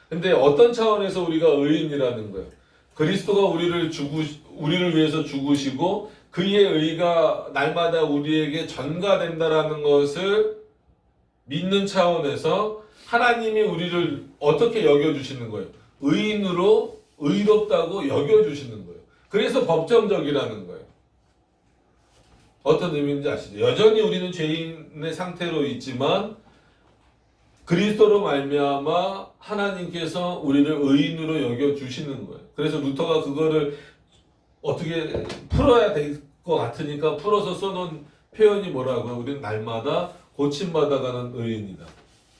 근데 어떤 차원에서 우리가 의인이라는 거예요. 그리스도가 우리를 위해서 죽으시고 그의 의가 날마다 우리에게 전가된다라는 것을 믿는 차원에서 하나님이 우리를 어떻게 여겨주시는 거예요? 의인으로 의롭다고 여겨주시는 거예요. 그래서 법정적이라는 거예요. 어떤 의미인지 아시죠? 여전히 우리는 죄인의 상태로 있지만 그리스도로 말미암아 하나님께서 우리를 의인으로 여겨주시는 거예요. 그래서 루터가 그거를 어떻게 풀어야 될 것 같으니까 풀어서 써놓은 표현이 뭐라고요? 우리는 날마다 고침받아가는 의인이다.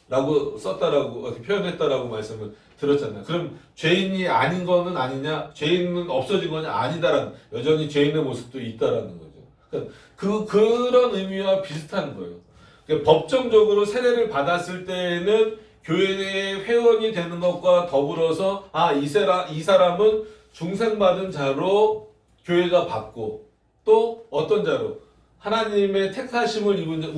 라고 썼다라고 표현했다라고 말씀을 들었잖아요. 그럼 죄인이 아닌 거는 아니냐? 죄인은 없어진 거냐? 아니다라는, 여전히 죄인의 모습도 있다라는 거죠. 그러니까 그런 의미와 비슷한 거예요. 그러니까 법정적으로 세례를 받았을 때에는 교회의 회원이 되는 것과 더불어서 이 사람은 중생받은 자로 교회가 받고, 또 어떤 자로 하나님의 택하심을 입은 자,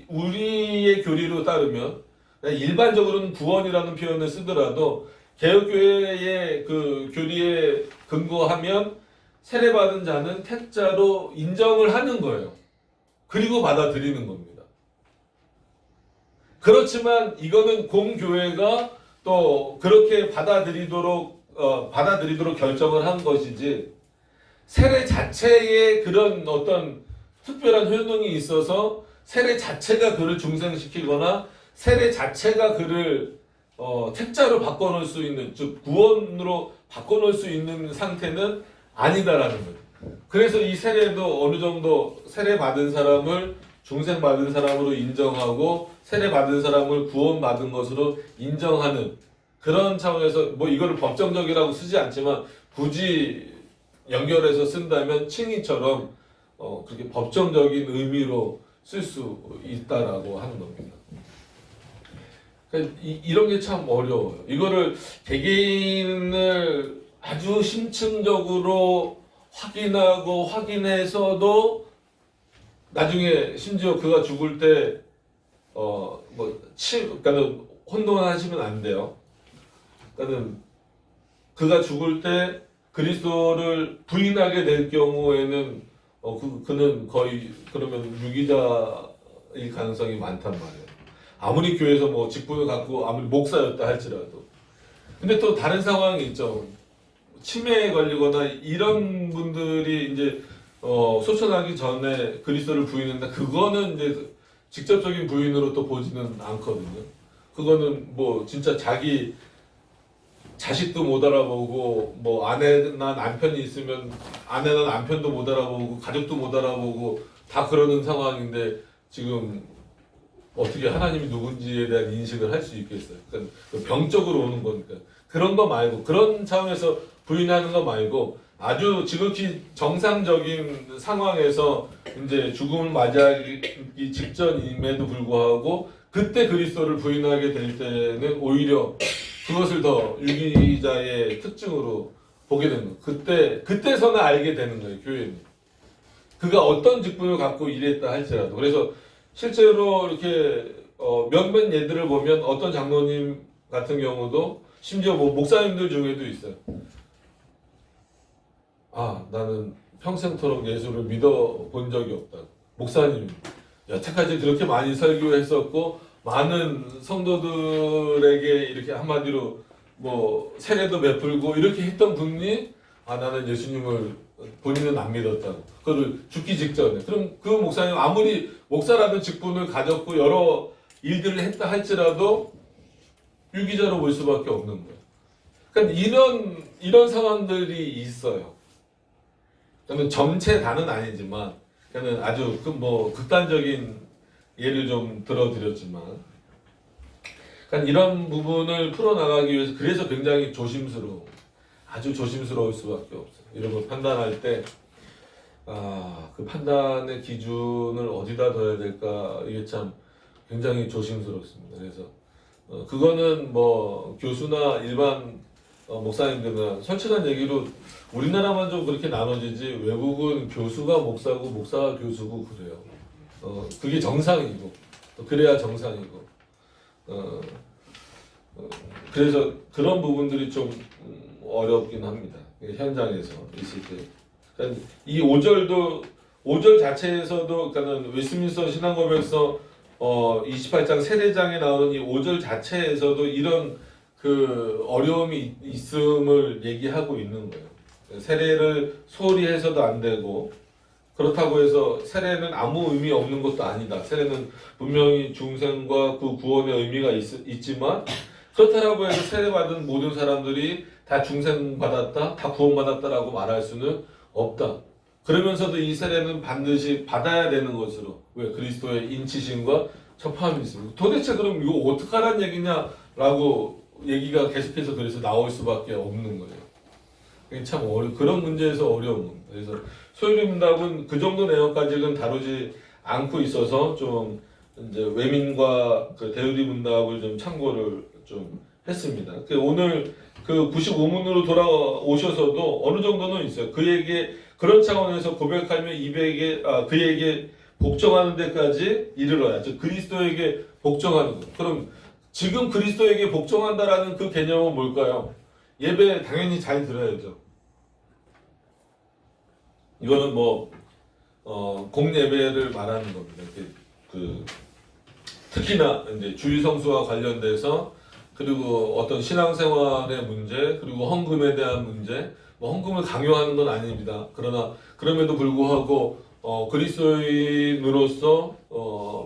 우리의 교리로 따르면, 일반적으로는 구원이라는 표현을 쓰더라도 개혁교회의 그 교리에 근거하면 세례받은 자는 택자로 인정을 하는 거예요. 그리고 받아들이는 겁니다. 그렇지만 이거는 공교회가 또 그렇게 받아들이도록 결정을 한 것이지, 세례 자체에 그런 어떤 특별한 효능이 있어서 세례 자체가 그를 중생시키거나 세례 자체가 그를 택자로 바꿔놓을 수 있는, 즉 구원으로 바꿔놓을 수 있는 상태는 아니다라는 거예요. 그래서 이 세례도 어느 정도 세례 받은 사람을 중생 받은 사람으로 인정하고 세례 받은 사람을 구원 받은 것으로 인정하는 그런 차원에서, 뭐 이거를 법정적이라고 쓰지 않지만 굳이 연결해서 쓴다면 칭의처럼 그렇게 법정적인 의미로 쓸 수 있다라고 하는 겁니다. 그러니까 이런 게 참 어려워요. 이거를 개개인을 아주 심층적으로 확인하고 확인해서도 나중에 심지어 그가 죽을 때 그러니까는 혼돈하시면 안 돼요. 그러니까는 그가 죽을 때 그리스도를 부인하게 될 경우에는 그는 거의 그러면 유기자일 가능성이 많단 말이에요. 아무리 교회에서 뭐 직분을 갖고 아무리 목사였다 할지라도. 근데 또 다른 상황이 있죠. 치매에 걸리거나 이런 분들이 이제 소천하기 전에 그리스도를 부인한다. 그거는 이제 직접적인 부인으로 또 보지는 않거든요. 그거는 뭐 진짜 자기 자식도 못 알아보고, 뭐 아내나 남편이 있으면 아내나 남편도 못 알아보고, 가족도 못 알아보고 다 그러는 상황인데 지금 어떻게 하나님이 누군지에 대한 인식을 할 수 있겠어요? 그러니까 병적으로 오는 거니까. 그런 거 말고, 그런 차원에서 부인하는 거 말고, 아주 지극히 정상적인 상황에서 이제 죽음을 맞이하기 직전임에도 불구하고 그때 그리스도를 부인하게 될 때는 오히려 그것을 더 유기자의 특징으로 보게 되는 거예요. 그때서는 알게 되는 거예요, 교회는. 그가 어떤 직분을 갖고 일했다 할지라도. 그래서 실제로 이렇게 몇몇 예들을 보면 어떤 장로님 같은 경우도 심지어 뭐 목사님들 중에도 있어요. 나는 평생토록 예수를 믿어본 적이 없다. 목사님, 여태까지 그렇게 많이 설교했었고 많은 성도들에게 이렇게 한마디로 뭐 세례도 베풀고 이렇게 했던 분이 나는 예수님을 본인은 안 믿었다고. 그거를 죽기 직전에. 그럼 그 목사님 아무리 목사라는 직분을 가졌고 여러 일들을 했다 할지라도 유기자로 볼 수밖에 없는 거예요. 그러니까 이런 상황들이 있어요. 저는 전체 다는 아니지만 저는 아주 뭐 극단적인 예를 좀 들어드렸지만, 그러니까 이런 부분을 풀어나가기 위해서 그래서 굉장히 아주 조심스러울 수밖에 없어요. 이런 걸 판단할 때 그 판단의 기준을 어디다 둬야 될까, 이게 참 굉장히 조심스럽습니다. 그래서 그거는 뭐 교수나 일반 목사님들은 솔직한 얘기로 우리나라만 좀 그렇게 나눠지지, 외국은 교수가 목사고 목사가 교수고 그래요. 그게 정상이고 그래야 정상이고. 그래서 그런 부분들이 좀 어렵긴 합니다. 현장에서 있을 때. 그러니까 이 5절 자체에서도, 그러니까 웨스민스터 신앙고백서 28장 세례장에 나오는 이 5절 자체에서도 이런 그 어려움이 있음을 얘기하고 있는 거예요. 세례를 소홀히 해서도 안 되고, 그렇다고 해서 세례는 아무 의미 없는 것도 아니다. 세례는 분명히 중생과 그 구원의 의미가 있지만, 그렇다고 해서 세례받은 모든 사람들이 다 중생받았다, 다 구원받았다라고 말할 수는 없다. 그러면서도 이 세례는 반드시 받아야 되는 것으로, 왜? 그리스도의 인치심과 접함이 있습니다. 도대체 그럼 이거 어떡하란 얘기냐라고 얘기가 계속해서 그래서 나올 수밖에 없는 거예요. 이게 참 그런 문제에서 어려운 겁니다. 그래서 소유리 문답은 그 정도 내용까지는 다루지 않고 있어서 좀 이제 외민과 그 대유리 문답을 좀 참고를 좀 했습니다. 오늘 그 95문으로 돌아오셔서도 어느 정도는 있어요. 그에게 그런 차원에서 고백하며 그에게 복종하는 데까지 이르러야. 즉 그리스도에게 복종하는 것. 그럼 지금 그리스도에게 복종한다라는 그 개념은 뭘까요? 예배 당연히 잘 들어야죠. 이거는 공예배를 말하는 겁니다. 특히나 이제 주일 성수와 관련돼서 그리고 어떤 신앙생활의 문제 그리고 헌금에 대한 문제 헌금을 강요하는 건 아닙니다. 그러나 그럼에도 불구하고 그리스도인으로서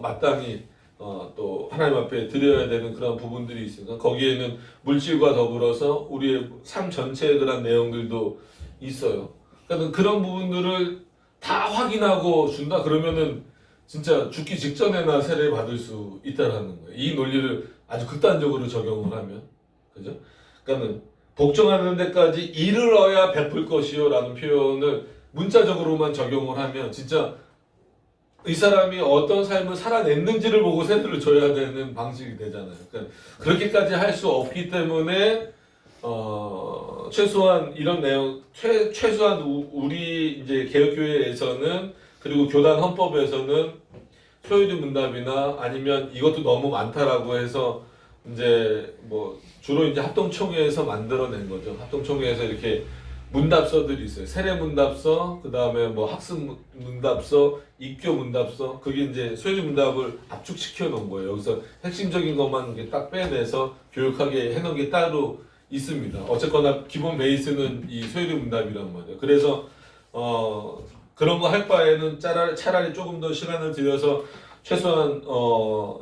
마땅히 또 하나님 앞에 드려야 되는 그런 부분들이 있으니까 거기에는 물질과 더불어서 우리의 삶 전체에 그런 내용들도 있어요. 그러니까 그런 부분들을 다 확인하고 준다 그러면은 진짜 죽기 직전에나 세례 받을 수 있다라는 거예요. 이 논리를 아주 극단적으로 적용을 하면, 그죠? 그러니까는 복종하는 데까지 이르러야 베풀 것이요라는 표현을 문자적으로만 적용을 하면 진짜 이 사람이 어떤 삶을 살아냈는지를 보고 세례를 줘야 되는 방식이 되잖아요. 그러니까 그렇게까지 할 수 없기 때문에 최소한 이런 내용 최소한 우리 이제 개혁교회에서는 그리고 교단 헌법에서는 소유리 문답이나 아니면 이것도 너무 많다라고 해서 이제 주로 이제 합동총회에서 만들어낸 거죠. 합동총회에서 이렇게 문답서들이 있어요. 세례 문답서, 그 다음에 학습 문답서, 입교 문답서. 그게 이제 소유리 문답을 압축시켜 놓은 거예요. 여기서 핵심적인 것만 이렇게 딱 빼내서 교육하게 해놓은 게 따로 있습니다. 어쨌거나 기본 베이스는 이 소유리 문답이란 말이에요. 그래서 그런 거 할 바에는 차라리 조금 더 시간을 들여서 최소한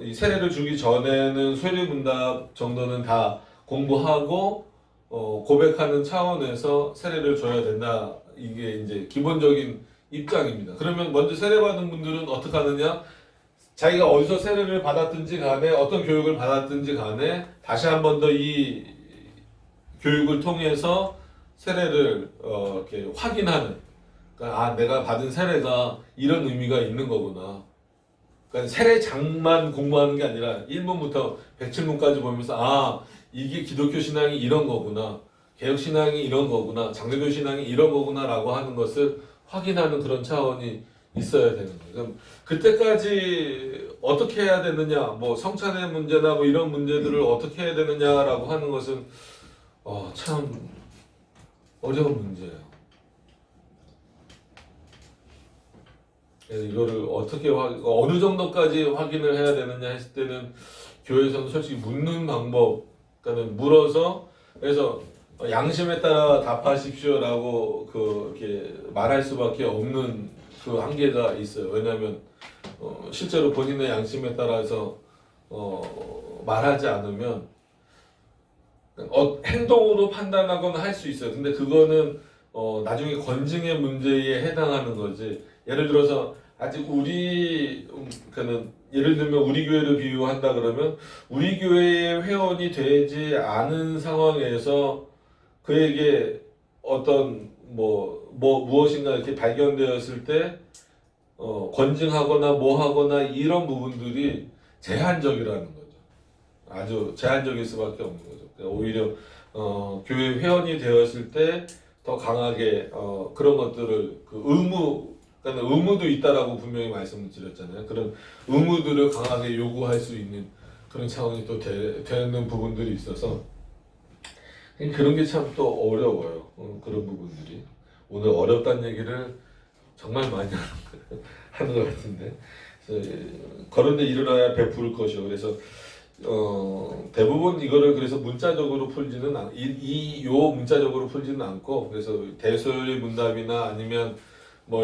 이 세례를 주기 전에는 소유리 문답 정도는 다 공부하고 고백하는 차원에서 세례를 줘야 된다. 이게 이제 기본적인 입장입니다. 그러면 먼저 세례 받은 분들은 어떻게 하느냐? 자기가 어디서 세례를 받았든지 간에 어떤 교육을 받았든지 간에 다시 한 번 더 이 교육을 통해서 세례를 이렇게 확인하는. 그러니까 내가 받은 세례가 이런 의미가 있는 거구나. 그러니까 세례장만 공부하는 게 아니라 1문부터 107문까지 보면서 이게 기독교 신앙이 이런 거구나. 개혁 신앙이 이런 거구나. 장로교 신앙이 이런 거구나라고 하는 것을 확인하는 그런 차원이 있어야 되는 거예요. 그럼 그때까지 어떻게 해야 되느냐, 성찬의 문제나 이런 문제들을 어떻게 해야 되느냐라고 하는 것은 참 어려운 문제예요. 이거를 어떻게 어느 정도까지 확인을 해야 되느냐 했을 때는 교회에서는 솔직히 묻는 방법, 그러니까 물어서 그래서 양심에 따라 답하십시오라고 이렇게 말할 수밖에 없는 그 한계가 있어요. 왜냐하면 실제로 본인의 양심에 따라서 말하지 않으면 행동으로 판단하거나 할 수 있어요. 근데 그거는 나중에 권징의 문제에 해당하는 거지. 예를 들어서 아직 예를 들면 우리 교회를 비유한다 그러면 우리 교회의 회원이 되지 않은 상황에서 그에게 어떤 무엇인가 이렇게 발견되었을 때 권징하거나 하거나 이런 부분들이 제한적이라는 거죠. 아주 제한적일 수밖에 없는 거죠. 그러니까 오히려 교회 회원이 되었을 때 더 강하게 그런 것들을 그러니까 의무도 있다라고 분명히 말씀을 드렸잖아요. 그런 의무들을 강하게 요구할 수 있는 그런 차원이 또 되는 부분들이 있어서 그런 게 참 또 어려워요. 그런 부분들이 오늘 어렵다는 얘기를 정말 많이 하는 것 같은데 그런데 이르러야 베풀 것이요. 그래서 대부분 이거를 그래서 문자적으로 풀지는 문자적으로 풀지는 않고 그래서 대소요리 문답이나 아니면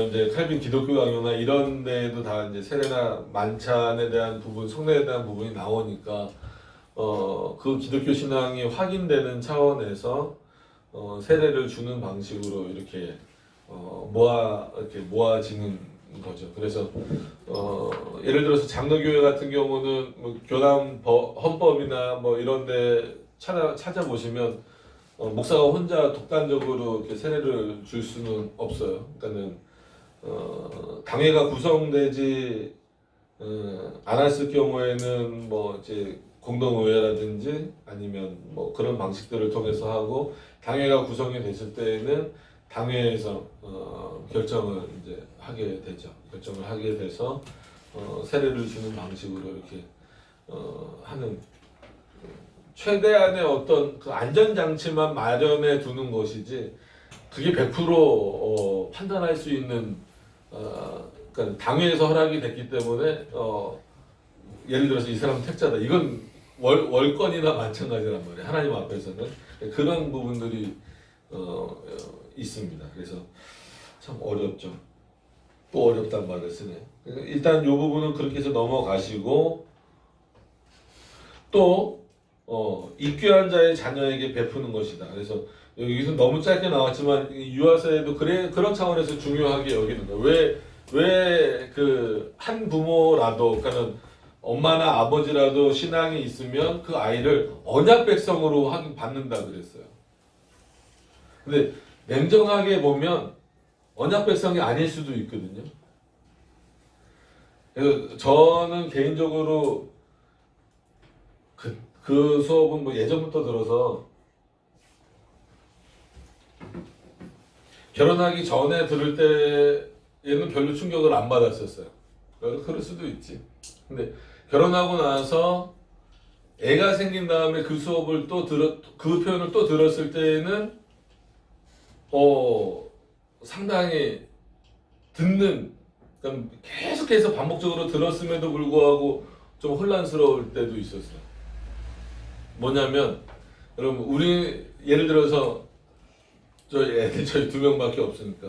이제 칼빈 기독교 강요나 이런 데에도 다 이제 세례나 만찬에 대한 부분, 성례에 대한 부분이 나오니까 그 기독교 신앙이 확인되는 차원에서 세례를 주는 방식으로 이렇게 모아지는 거죠. 그래서 예를 들어서 장로교회 같은 경우는 뭐 교남 헌법이나 뭐 이런데 찾아보시면 목사가 혼자 독단적으로 이렇게 세례를 줄 수는 없어요. 그러니까는 당회가 구성되지 않았을 경우에는 뭐 이제 공동의회라든지 아니면 뭐 그런 방식들을 통해서 하고, 당회가 구성이 됐을 때에는 당회에서 결정을 이제 하게 되죠. 결정을 하게 돼서 세례를 주는 방식으로 이렇게 하는, 최대한의 어떤 그 안전장치만 마련해 두는 것이지 그게 100% 판단할 수 있는 그러니까 당회에서 허락이 됐기 때문에 예를 들어서 이 사람은 택자다, 이건 월권이나 마찬가지란 말이에요. 하나님 앞에서는 그런 부분들이 있습니다. 그래서 참 어렵죠. 또 어렵단 말을 쓰네. 일단 이 부분은 그렇게 해서 넘어가시고, 또 입교한 자의 자녀에게 베푸는 것이다. 그래서 여기서 너무 짧게 나왔지만 유아세도 그런 차원에서 중요하게 여기는 거예요. 왜 그 한 부모라도, 그러니까는 엄마나 아버지라도 신앙이 있으면 그 아이를 언약 백성으로 받는다 그랬어요. 근데 냉정하게 보면 언약 백성이 아닐 수도 있거든요. 그래서 저는 개인적으로 그 수업은 뭐 예전부터 들어서 결혼하기 전에 들을 때에는 별로 충격을 안 받았었어요. 그럴 수도 있지. 근데 결혼하고 나서 애가 생긴 다음에 그 수업을 그 표현을 또 들었을 때에는 상당히 그러니까 계속해서 반복적으로 들었음에도 불구하고 좀 혼란스러울 때도 있었어요. 뭐냐면, 여러분, 우리 예를 들어서 저희 두 명밖에 없으니까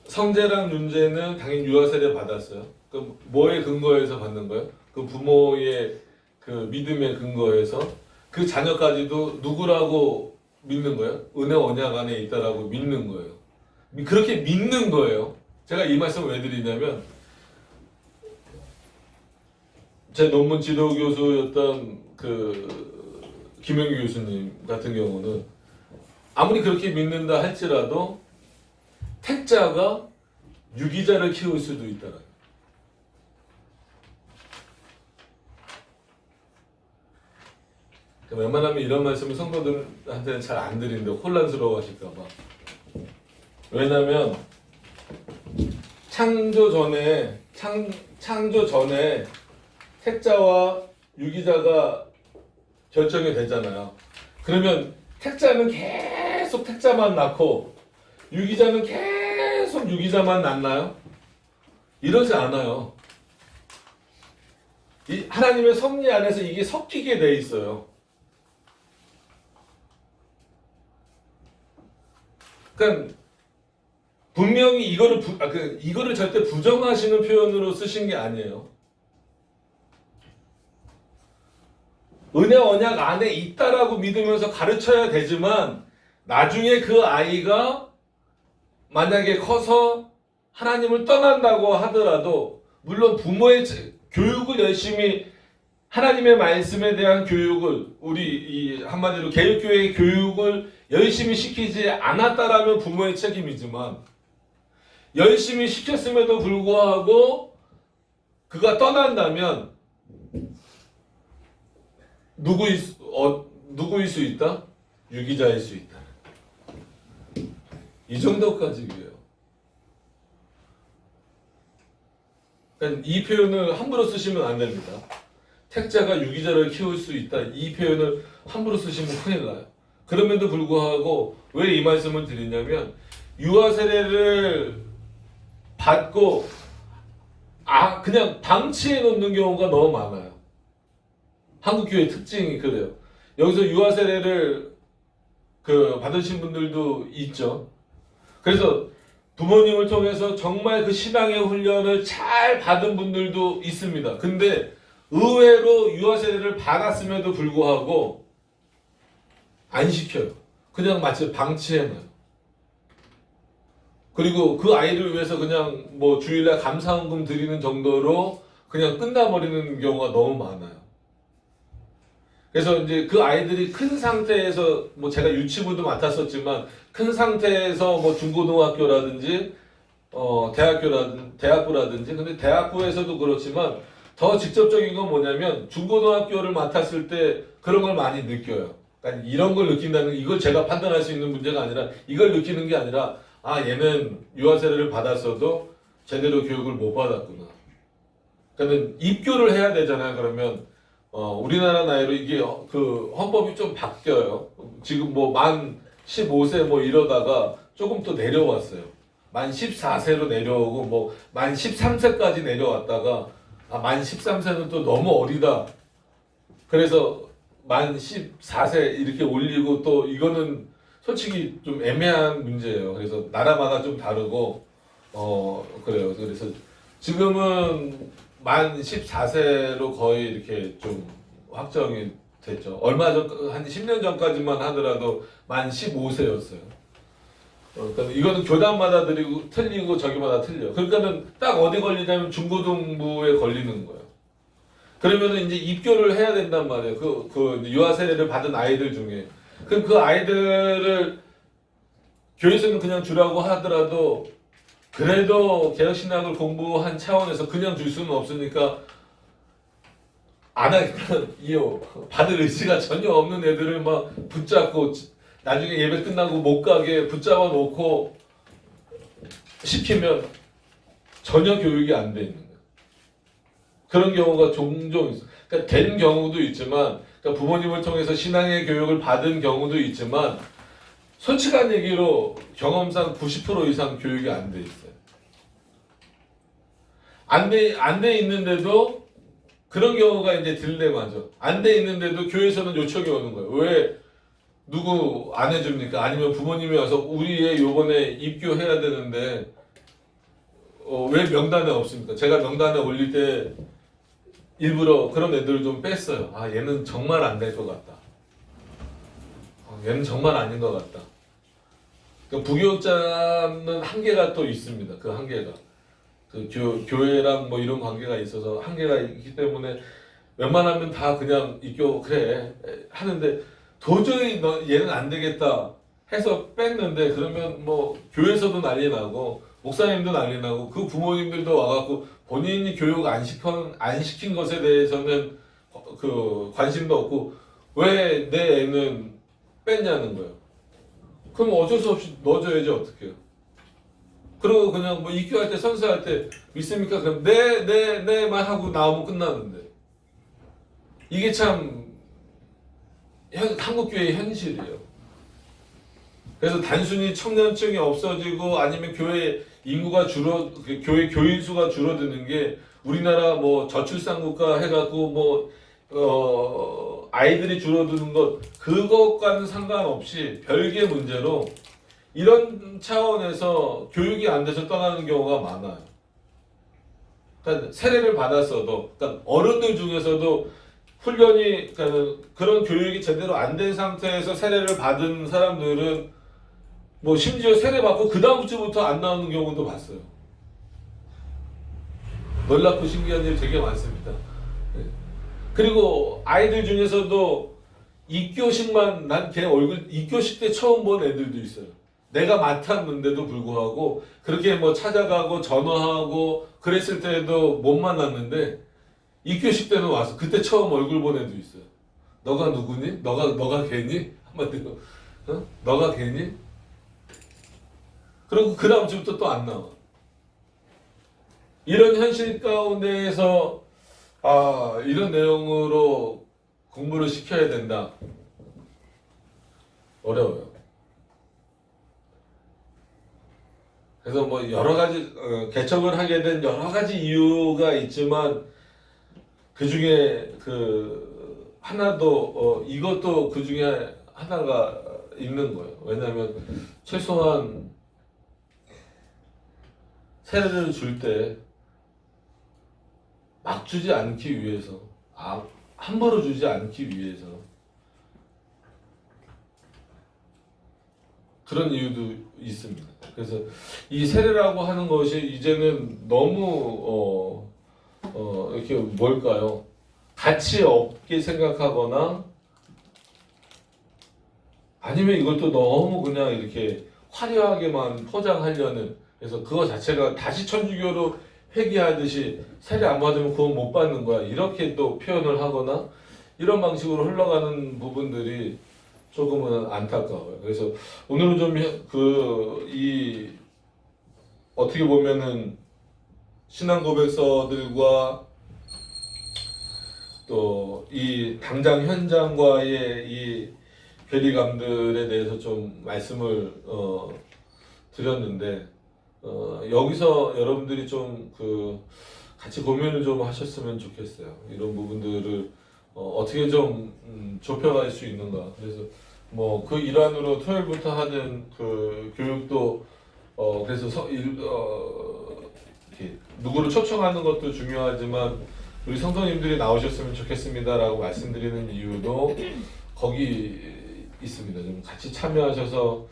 성재랑 윤재는 당연히 유아 세례 받았어요. 그 뭐에 근거해서 받는 거예요? 그 부모의 그 믿음에 근거해서 그 자녀까지도 누구라고 믿는 거예요? 은혜 언약 안에 있다라고 믿는 거예요. 그렇게 믿는 거예요. 제가 이 말씀을 왜 드리냐면, 제 논문 지도 교수였던 그 김영규 교수님 같은 경우는 아무리 그렇게 믿는다 할지라도 택자가 유기자를 키울 수도 있다. 웬만하면 이런 말씀을 성도들한테는 잘 안 드리는데 혼란스러워 하실까봐. 왜냐면 창조 전에 택자와 유기자가 결정이 되잖아요. 그러면 택자는 계속 택자만 낳고 유기자는 계속 유기자만 낳나요? 이러지 않아요. 이 하나님의 섭리 안에서 이게 섞이게 돼 있어요. 그러니까 분명히 이거를 절대 부정하시는 표현으로 쓰신 게 아니에요. 은혜 언약 안에 있다라고 믿으면서 가르쳐야 되지만, 나중에 그 아이가 만약에 커서 하나님을 떠난다고 하더라도, 물론 부모의 교육을 열심히, 하나님의 말씀에 대한 교육을, 우리 한마디로 개혁교회의 교육을 열심히 시키지 않았다라면 부모의 책임이지만, 열심히 시켰음에도 불구하고 그가 떠난다면 누구일 수 있다? 유기자일 수 있다. 이 정도까지예요. 그러니까 이 표현을 함부로 쓰시면 안 됩니다. 택자가 유기자를 키울 수 있다. 이 표현을 함부로 쓰시면 큰일 나요. 그럼에도 불구하고 왜 이 말씀을 드리냐면, 유아 세례를 받고 그냥 방치해 놓는 경우가 너무 많아요. 한국 교회 특징이 그래요. 여기서 유아 세례를 받으신 분들도 있죠. 그래서 부모님을 통해서 정말 그 신앙의 훈련을 잘 받은 분들도 있습니다. 근데 의외로 유아 세례를 받았음에도 불구하고 안 시켜요. 그냥 마치 방치해 놔요. 그리고 그 아이를 위해서 그냥 뭐 주일날 감사원금 드리는 정도로 그냥 끝나버리는 경우가 너무 많아요. 그래서 이제 그 아이들이 큰 상태에서 뭐 제가 유치부도 맡았었지만 큰 상태에서 뭐 중고등학교라든지 대학교라든지 근데 대학부에서도 그렇지만 더 직접적인 건 뭐냐면 중고등학교를 맡았을 때 그런 걸 많이 느껴요. 그러니까 이런 걸 느낀다는 이걸 제가 판단할 수 있는 문제가 아니라 이걸 느끼는 게 아니라 아 얘는 유아 세례를 받았어도 제대로 교육을 못 받았구나. 그러니까 입교를 해야 되잖아요. 그러면 우리나라 나이로 이게 그 헌법이 좀 바뀌어요. 지금 뭐 만 15세 뭐 이러다가 조금 또 내려왔어요. 만 14세로 내려오고 뭐 만 13세까지 내려왔다가 만 13세는 또 너무 어리다. 그래서 만 14세 이렇게 올리고 또 이거는 솔직히 좀 애매한 문제예요. 그래서 나라마다 좀 다르고 그래요. 그래서 지금은 만 14세로 거의 이렇게 좀 확정이 됐죠. 얼마 전, 한 10년 전까지만 하더라도 만 15세였어요. 그러니까 이거는 교단마다 틀리고 저기마다 틀려. 그러니까는 딱 어디 걸리냐면 중고등부에 걸리는 거예요. 그러면은 이제 입교를 해야 된단 말이에요. 그 유아 세례를 받은 아이들 중에. 그럼 그 아이들을 교회에서는 그냥 주라고 하더라도 그래도 개혁신학을 공부한 차원에서 그냥 줄 수는 없으니까 안 하겠다는 이유 받을 의지가 전혀 없는 애들을 막 붙잡고 나중에 예배 끝나고 못 가게 붙잡아 놓고 시키면 전혀 교육이 안 돼 있는 거예요. 그런 경우가 종종 있어요. 그러니까 된 경우도 있지만 그러니까 부모님을 통해서 신앙의 교육을 받은 경우도 있지만 솔직한 얘기로 경험상 90% 이상 교육이 안 돼 있어요. 안 돼 있는데도 그런 경우가 이제 딜레마죠. 안 돼 있는데도 교회에서는 요청이 오는 거예요. 왜 누구 안 해줍니까? 아니면 부모님이 와서 우리 애 요번에 입교해야 되는데 왜 명단에 없습니까? 제가 명단에 올릴 때 일부러 그런 애들을 좀 뺐어요. 아 얘는 정말 안 될 것 같다. 얘는 정말 아닌 것 같다. 그러니까 부교육자는 한계가 또 있습니다. 그 한계가. 그 교회랑 뭐 이런 관계가 있어서 한계가 있기 때문에 웬만하면 다 그냥 입교 그래 하는데 도저히 얘는 안 되겠다 해서 뺐는데 그러면 뭐 교회에서도 난리 나고 목사님도 난리 나고 그 부모님들도 와갖고 본인이 교육 안 시킨 것에 대해서는 그 관심도 없고 왜 내 애는 뺐냐는 거예요. 그럼 어쩔 수 없이 넣어줘야지 어떡해요. 그리고 그냥 뭐 입교할 때 선서할 때 믿습니까? 그럼 네만 하고 나오면 끝나는데 이게 참 한국교회의 현실이에요. 그래서 단순히 청년층이 없어지고 아니면 교회 인구가 교회 교인 수가 줄어드는 게 우리나라 뭐 저출산국가 해갖고 뭐 아이들이 줄어드는 것 그것과는 상관없이 별개 문제로 이런 차원에서 교육이 안 돼서 떠나는 경우가 많아요. 그러니까 세례를 받았어도, 그러니까 어른들 중에서도 훈련이, 그러니까 그런 교육이 제대로 안 된 상태에서 세례를 받은 사람들은 뭐 심지어 세례 받고 그 다음 주부터 안 나오는 경우도 봤어요. 놀랍고 신기한 일 되게 많습니다. 그리고 아이들 중에서도 입교식만 난 걔 얼굴 입교식 때 처음 본 애들도 있어요. 내가 맡았는데도 불구하고 그렇게 뭐 찾아가고 전화하고 그랬을 때도 못 만났는데 입교식 때는 와서 그때 처음 얼굴 본 애도 있어요. 너가 누구니? 너가 걔니? 한마디로 너가 걔니? 그리고 그 다음 주부터 또 안 나와. 이런 현실 가운데에서 이런 내용으로 공부를 시켜야 된다. 어려워요. 그래서 뭐 여러 가지 개척을 하게 된 여러 가지 이유가 있지만 그 중에 그 하나도 이것도 그 중에 하나가 있는 거예요. 왜냐하면 최소한 세례를 줄 때 막 주지 않기 위해서 함부로 주지 않기 위해서 그런 이유도 있습니다. 그래서 이 세례라고 하는 것이 이제는 너무 이렇게 뭘까요? 가치 없게 생각하거나 아니면 이걸 또 너무 그냥 이렇게 화려하게만 포장하려는, 그래서 그거 자체가 다시 천주교로 회귀하듯이 세례 안 받으면 구원 못 받는 거야 이렇게 또 표현을 하거나 이런 방식으로 흘러가는 부분들이 조금은 안타까워요. 그래서 오늘은 좀 이 어떻게 보면은 신앙 고백서들과 또 이 당장 현장과의 이 괴리감들에 대해서 좀 말씀을 드렸는데 여기서 여러분들이 좀 같이 고민을 좀 하셨으면 좋겠어요. 이런 부분들을 어떻게 좀 좁혀갈 수 있는가. 그래서 뭐 그 일환으로 토요일부터 하는 그 교육도 그래서 이렇게 누구를 초청하는 것도 중요하지만 우리 성도님들이 나오셨으면 좋겠습니다라고 말씀드리는 이유도 거기 있습니다. 좀 같이 참여하셔서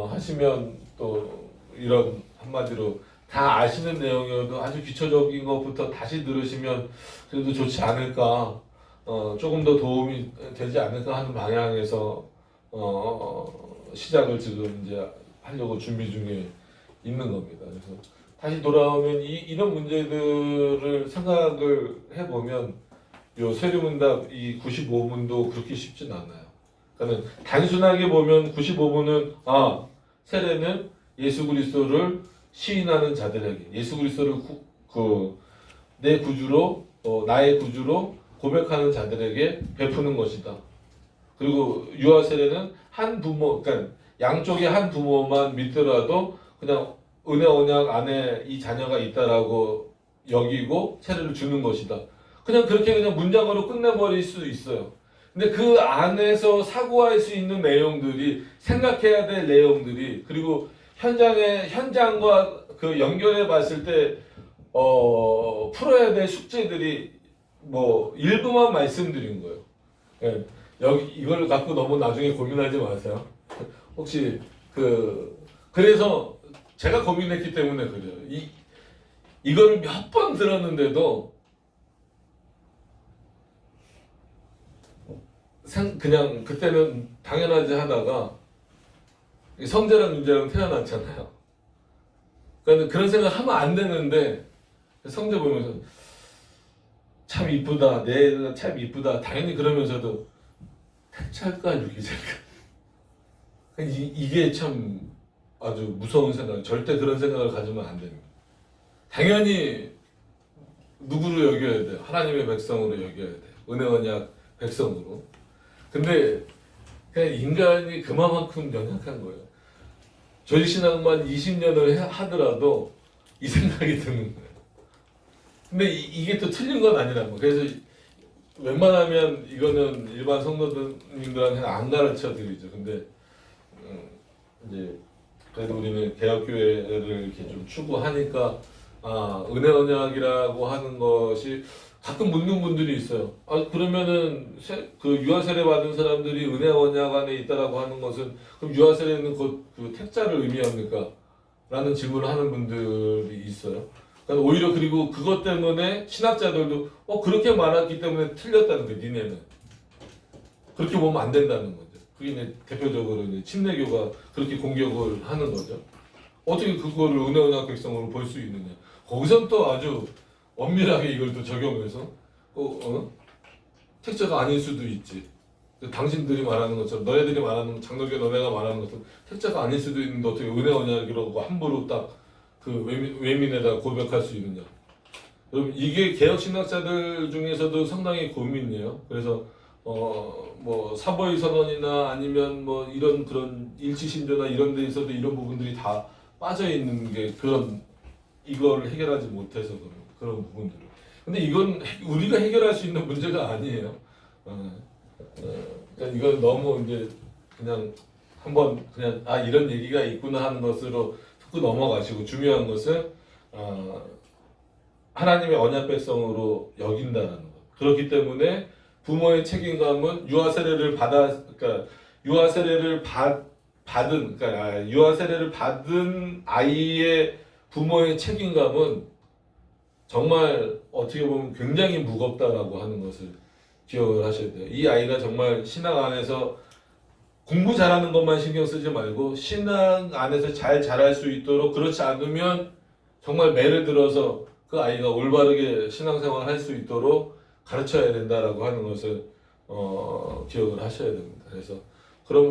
하시면 또 이런 한마디로 다 아시는 내용이어도 아주 기초적인 것부터 다시 들으시면 그래도 좋지 않을까, 조금 더 도움이 되지 않을까 하는 방향에서 시작을 지금 이제 하려고 준비 중에 있는 겁니다. 그래서 다시 돌아오면 이런 문제들을 생각을 해보면 요 세류문답 이 95문도 그렇게 쉽진 않아요. 그러니까 단순하게 보면 95문은 세례는 예수 그리스도를 시인하는 자들에게 예수 그리스도를 내 구주로 나의 구주로 고백하는 자들에게 베푸는 것이다. 그리고 유아 세례는 한 부모, 그러니까 양쪽의 한 부모만 믿더라도 그냥 은혜 언약 안에 이 자녀가 있다라고 여기고 세례를 주는 것이다. 그냥 그렇게 그냥 문장으로 끝내버릴 수 있어요. 근데 그 안에서 사고할 수 있는 내용들이, 생각해야 될 내용들이, 그리고 현장과 그 연결해 봤을 때 풀어야 될 숙제들이 뭐 일부만 말씀드린 거예요. 예, 여기 이걸 갖고 너무 나중에 고민하지 마세요. 혹시 그래서 제가 고민했기 때문에 그래요. 이걸 몇 번 들었는데도 그냥 그때는 당연하지 하다가 성재랑 윤재랑 태어났잖아요. 그러니까 그런 생각 하면 안 되는데 성재 보면서 참 이쁘다, 내 애가 참 이쁘다, 당연히 그러면서도 택찰까 유기될까. 이게 참 아주 무서운 생각, 절대 그런 생각을 가지면 안 됩니다. 당연히 누구로 여겨야 돼요? 하나님의 백성으로 여겨야 돼요. 은혜 언약 백성으로. 근데 그냥 인간이 그만큼 연약한 거예요. 조직신앙만 20년을 하더라도 이 생각이 드는 거예요. 근데 이게 또 틀린 건 아니라는 거예요. 그래서 웬만하면 이거는 일반 성도님들한테는 안 가르쳐 드리죠. 근데 이제 그래도 우리는 개혁교회를 이렇게 좀 추구하니까 은혜 언약이라고 하는 것이 가끔 묻는 분들이 있어요. 그러면은 그 유아 세례 받은 사람들이 은혜 언약 안에 있다라고 하는 것은 그럼 유아 세례는 그 택자를 의미합니까? 라는 질문을 하는 분들이 있어요. 그러니까 오히려 그리고 그것 때문에 신학자들도 그렇게 말했기 때문에 틀렸다는 거예요. 니네는 그렇게 보면 안 된다는 거죠. 그게 이제 대표적으로 이제 침례교가 그렇게 공격을 하는 거죠. 어떻게 그거를 은혜 언약 백성으로 볼 수 있느냐? 거기선 또 아주 엄밀하게 이걸 또 적용해서 택자가 아닐 수도 있지. 당신들이 말하는 것처럼, 너희들이 말하는, 장로교 너네가 말하는 것처럼 택자가 아닐 수도 있는데 어떻게 은혜 언약이라고 함부로 딱 그 외민에다 고백할 수 있느냐. 여러분 이게 개혁 신학자들 중에서도 상당히 고민이에요. 그래서 뭐 사보이 선언이나 아니면 뭐 이런 그런 일치신조나 이런 데 있어도 이런 부분들이 다 빠져 있는 게 이걸 해결하지 못해서 그런 부분들을. 근데 이건 우리가 해결할 수 있는 문제가 아니에요. 그러니까 이건 너무 이제 그냥 한번 그냥 이런 얘기가 있구나 하는 것으로 듣고 넘어가시고, 중요한 것은 하나님의 언약 백성으로 여긴다는 것. 그렇기 때문에 부모의 책임감은 유아 세례를 받은, 그러니까 유아 세례를 받은 아이의 부모의 책임감은 정말 어떻게 보면 굉장히 무겁다라고 하는 것을 기억을 하셔야 돼요. 이 아이가 정말 신앙 안에서 공부 잘하는 것만 신경 쓰지 말고 신앙 안에서 잘 자랄 수 있도록, 그렇지 않으면 정말 매를 들어서 그 아이가 올바르게 신앙생활을 할 수 있도록 가르쳐야 된다라고 하는 것을 기억을 하셔야 됩니다. 그래서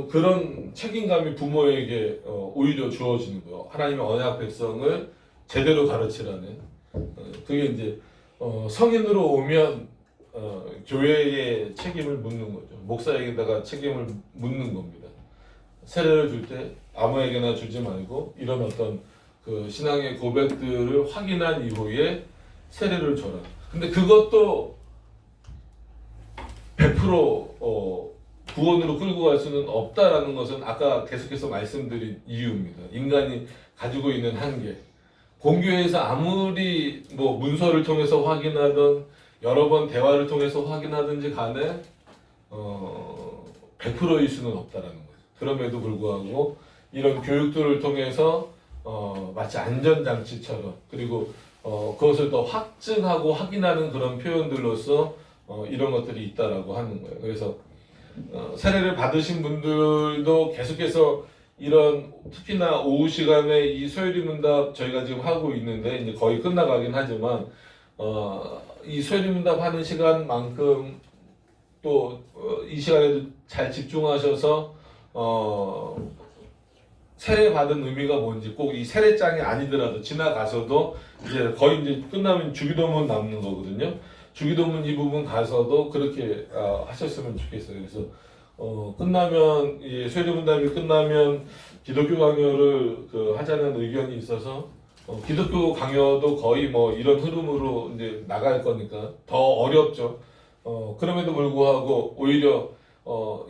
그런 책임감이 부모에게 오히려 주어지는 거예요. 하나님의 언약 백성을 제대로 가르치라는. 그게 이제 성인으로 오면 교회에 책임을 묻는 거죠. 목사에게다가 책임을 묻는 겁니다. 세례를 줄 때 아무에게나 주지 말고 이런 어떤 그 신앙의 고백들을 확인한 이후에 세례를 줘라. 근데 그것도 100% 구원으로 끌고 갈 수는 없다라는 것은 아까 계속해서 말씀드린 이유입니다. 인간이 가지고 있는 한계. 공교회에서 아무리 뭐 문서를 통해서 확인하든 여러 번 대화를 통해서 확인하든지 간에 100%일 수는 없다라는 거죠. 그럼에도 불구하고 이런 교육들을 통해서 마치 안전장치처럼, 그리고 그것을 더 확증하고 확인하는 그런 표현들로서 이런 것들이 있다라고 하는 거예요. 그래서 세례를 받으신 분들도 계속해서 이런, 특히나 오후 시간에 이 소요리 문답 저희가 지금 하고 있는데 이제 거의 끝나가긴 하지만 이 소요리 문답 하는 시간만큼 또 이 시간에도 잘 집중하셔서 세례 받은 의미가 뭔지, 꼭 이 세례장이 아니더라도 지나가서도 이제 거의 이제 끝나면 주기도문 남는 거거든요. 주기도문 이 부분 가서도 그렇게 하셨으면 좋겠어요. 그래서 끝나면 이 소요리문답이 끝나면 기독교 강요를 하자는 의견이 있어서 기독교 강요도 거의 뭐 이런 흐름으로 이제 나갈 거니까 더 어렵죠. 그럼에도 불구하고 오히려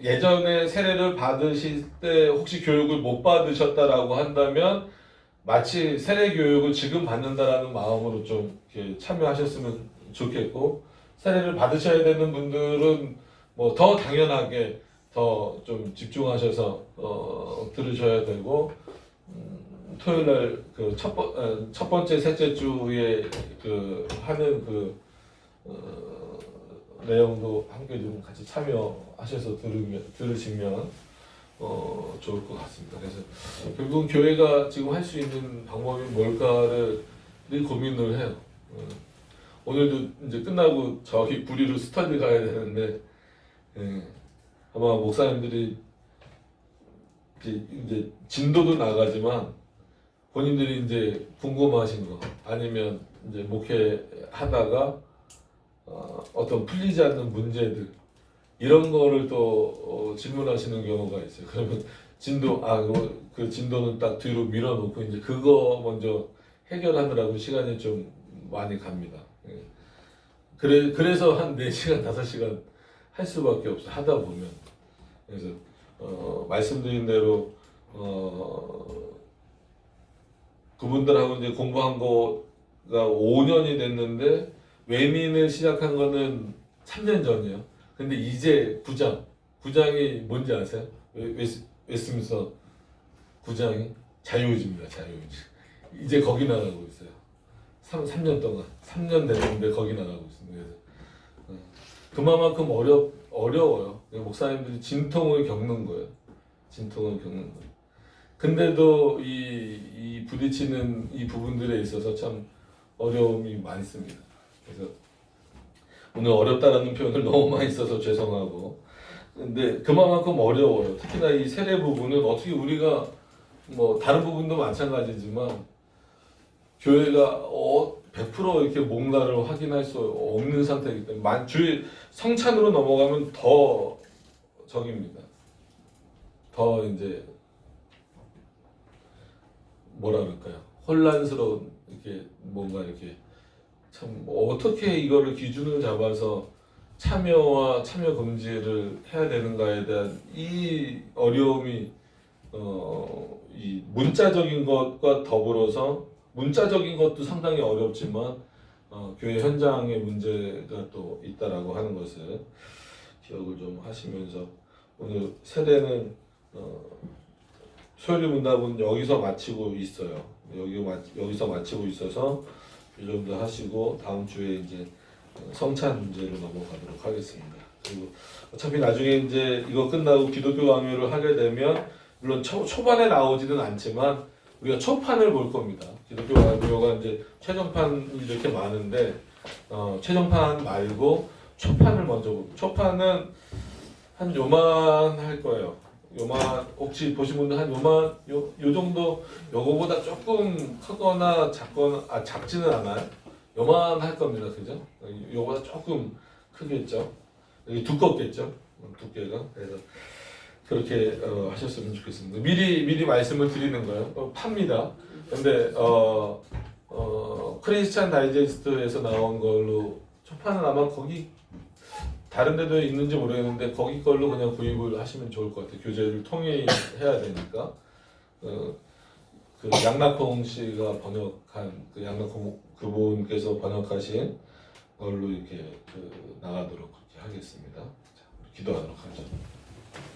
예전에 세례를 받으실 때 혹시 교육을 못 받으셨다라고 한다면 마치 세례 교육을 지금 받는다라는 마음으로 좀 이렇게 참여하셨으면 좋겠고, 세례를 받으셔야 되는 분들은 뭐 더 당연하게 더 좀 집중하셔서 들으셔야 되고, 토요일날 그 첫 번째 셋째 주에 하는 내용도 함께 좀 같이 참여하셔서 들으시면 좋을 것 같습니다. 그래서 결국 교회가 지금 할 수 있는 방법이 뭘까를 늘 고민을 해요. 오늘도 이제 끝나고 저기 구리로 스터디 가야 되는데, 아마 목사님들이 이제 진도도 나가지만 본인들이 이제 궁금하신 거, 아니면 이제 목회하다가 어떤 풀리지 않는 문제들, 이런 거를 또 질문하시는 경우가 있어요. 그러면 그 진도는 딱 뒤로 밀어놓고 이제 그거 먼저 해결하느라고 시간이 좀 많이 갑니다. 그래서 한 4시간, 5시간 할 수밖에 없어, 하다 보면. 그래서 말씀드린 대로 그분들하고 이제 공부한 거가 5년이 됐는데 외민을 시작한 거는 3년 전이에요. 근데 이제 구장이 뭔지 아세요? 웨스트민스터 구장이 자유의지입니다. 자유의지. 이제 거기 나가고 있어요. 3년 동안. 3년 됐는데 거기 나가고 있습니다. 그래서 그만큼 어려워요. 목사님들이 진통을 겪는 거예요. 진통을 겪는 거예요. 근데도 이 부딪히는 이 부분들에 있어서 참 어려움이 많습니다. 그래서 오늘 어렵다라는 표현을 너무 많이 써서 죄송하고, 근데 그만큼 어려워요. 특히나 이 세례 부분은 어떻게 우리가 뭐 다른 부분도 마찬가지지만 교회가 100% 이렇게 뭔가를 확인할 수 없는 상태이기 때문에 주의 성찬으로 넘어가면 더 적입니다. 더 이제 뭐라 그럴까요? 혼란스러운, 이렇게 뭔가 이렇게 참 어떻게 이거를 기준을 잡아서 참여와 참여 금지를 해야 되는가에 대한 이 어려움이 이 문자적인 것과 더불어서, 문자적인 것도 상당히 어렵지만 교회 현장의 문제가 또 있다라고 하는 것을 기억을 좀 하시면서, 오늘 세례는 소요리 문답은 여기서 마치고 있어요. 여기서 마치고 있어서 이 정도 하시고 다음 주에 이제 성찬 문제로 넘어가도록 하겠습니다. 그리고 어차피 나중에 이제 이거 끝나고 기독교 강요를 하게 되면 물론 초반에 나오지는 않지만 우리가 초판을 볼 겁니다. 기독교 강요가 이제 최종판이 이렇게 많은데 최종판 말고 초판을 먼저 보고 초판은 한 요만 할 거예요. 요만 혹시 보신 분들 한 요만 요 정도 요거보다 조금 크거나 작거나 작지는 않아요. 요만 할 겁니다. 그죠? 요거보다 조금 크겠죠. 여기 두껍겠죠. 두께가. 그래서 그렇게 하셨으면 좋겠습니다. 미리 말씀을 드리는 거예요. 팝니다. 근데 크리스찬 다이제스트에서 나온 걸로 초판은 아마 거기 다른 데도 있는지 모르겠는데 거기 걸로 그냥 구입을 하시면 좋을 것 같아요. 교재를 통일해야 되니까. 그 양락홍 씨가 번역한 그 양락홍 그분께서 번역하신 걸로 이렇게 나가도록 그렇게 하겠습니다. 자, 기도하도록 하죠.